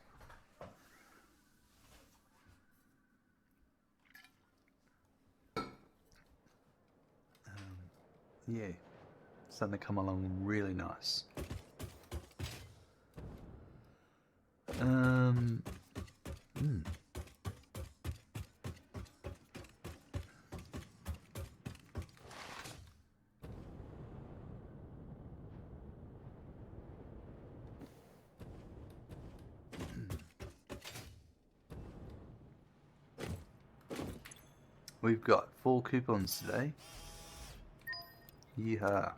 Yeah, starting to come along really nice. We've got 4 coupons today. Yeehaw.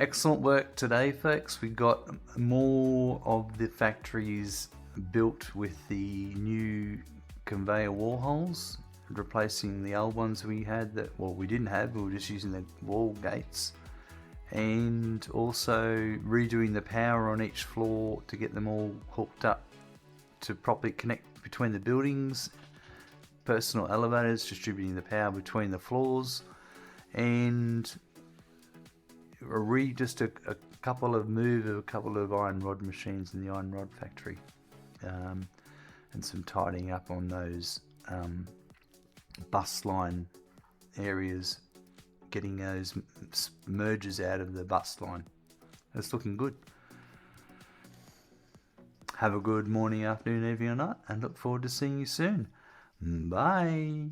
excellent work today, folks. We got more of the factories built with the new conveyor wall holes, replacing the old ones we had that, well, we didn't have, we were just using the wall gates, and also redoing the power on each floor to get them all hooked up to properly connect between the buildings, personal elevators distributing the power between the floors, and just a couple of iron rod machines in the iron rod factory, and some tidying up on those bus line areas, getting those mergers out of the bus line. It's looking good. Have a good morning, afternoon, evening or night, and look forward to seeing you soon. Bye.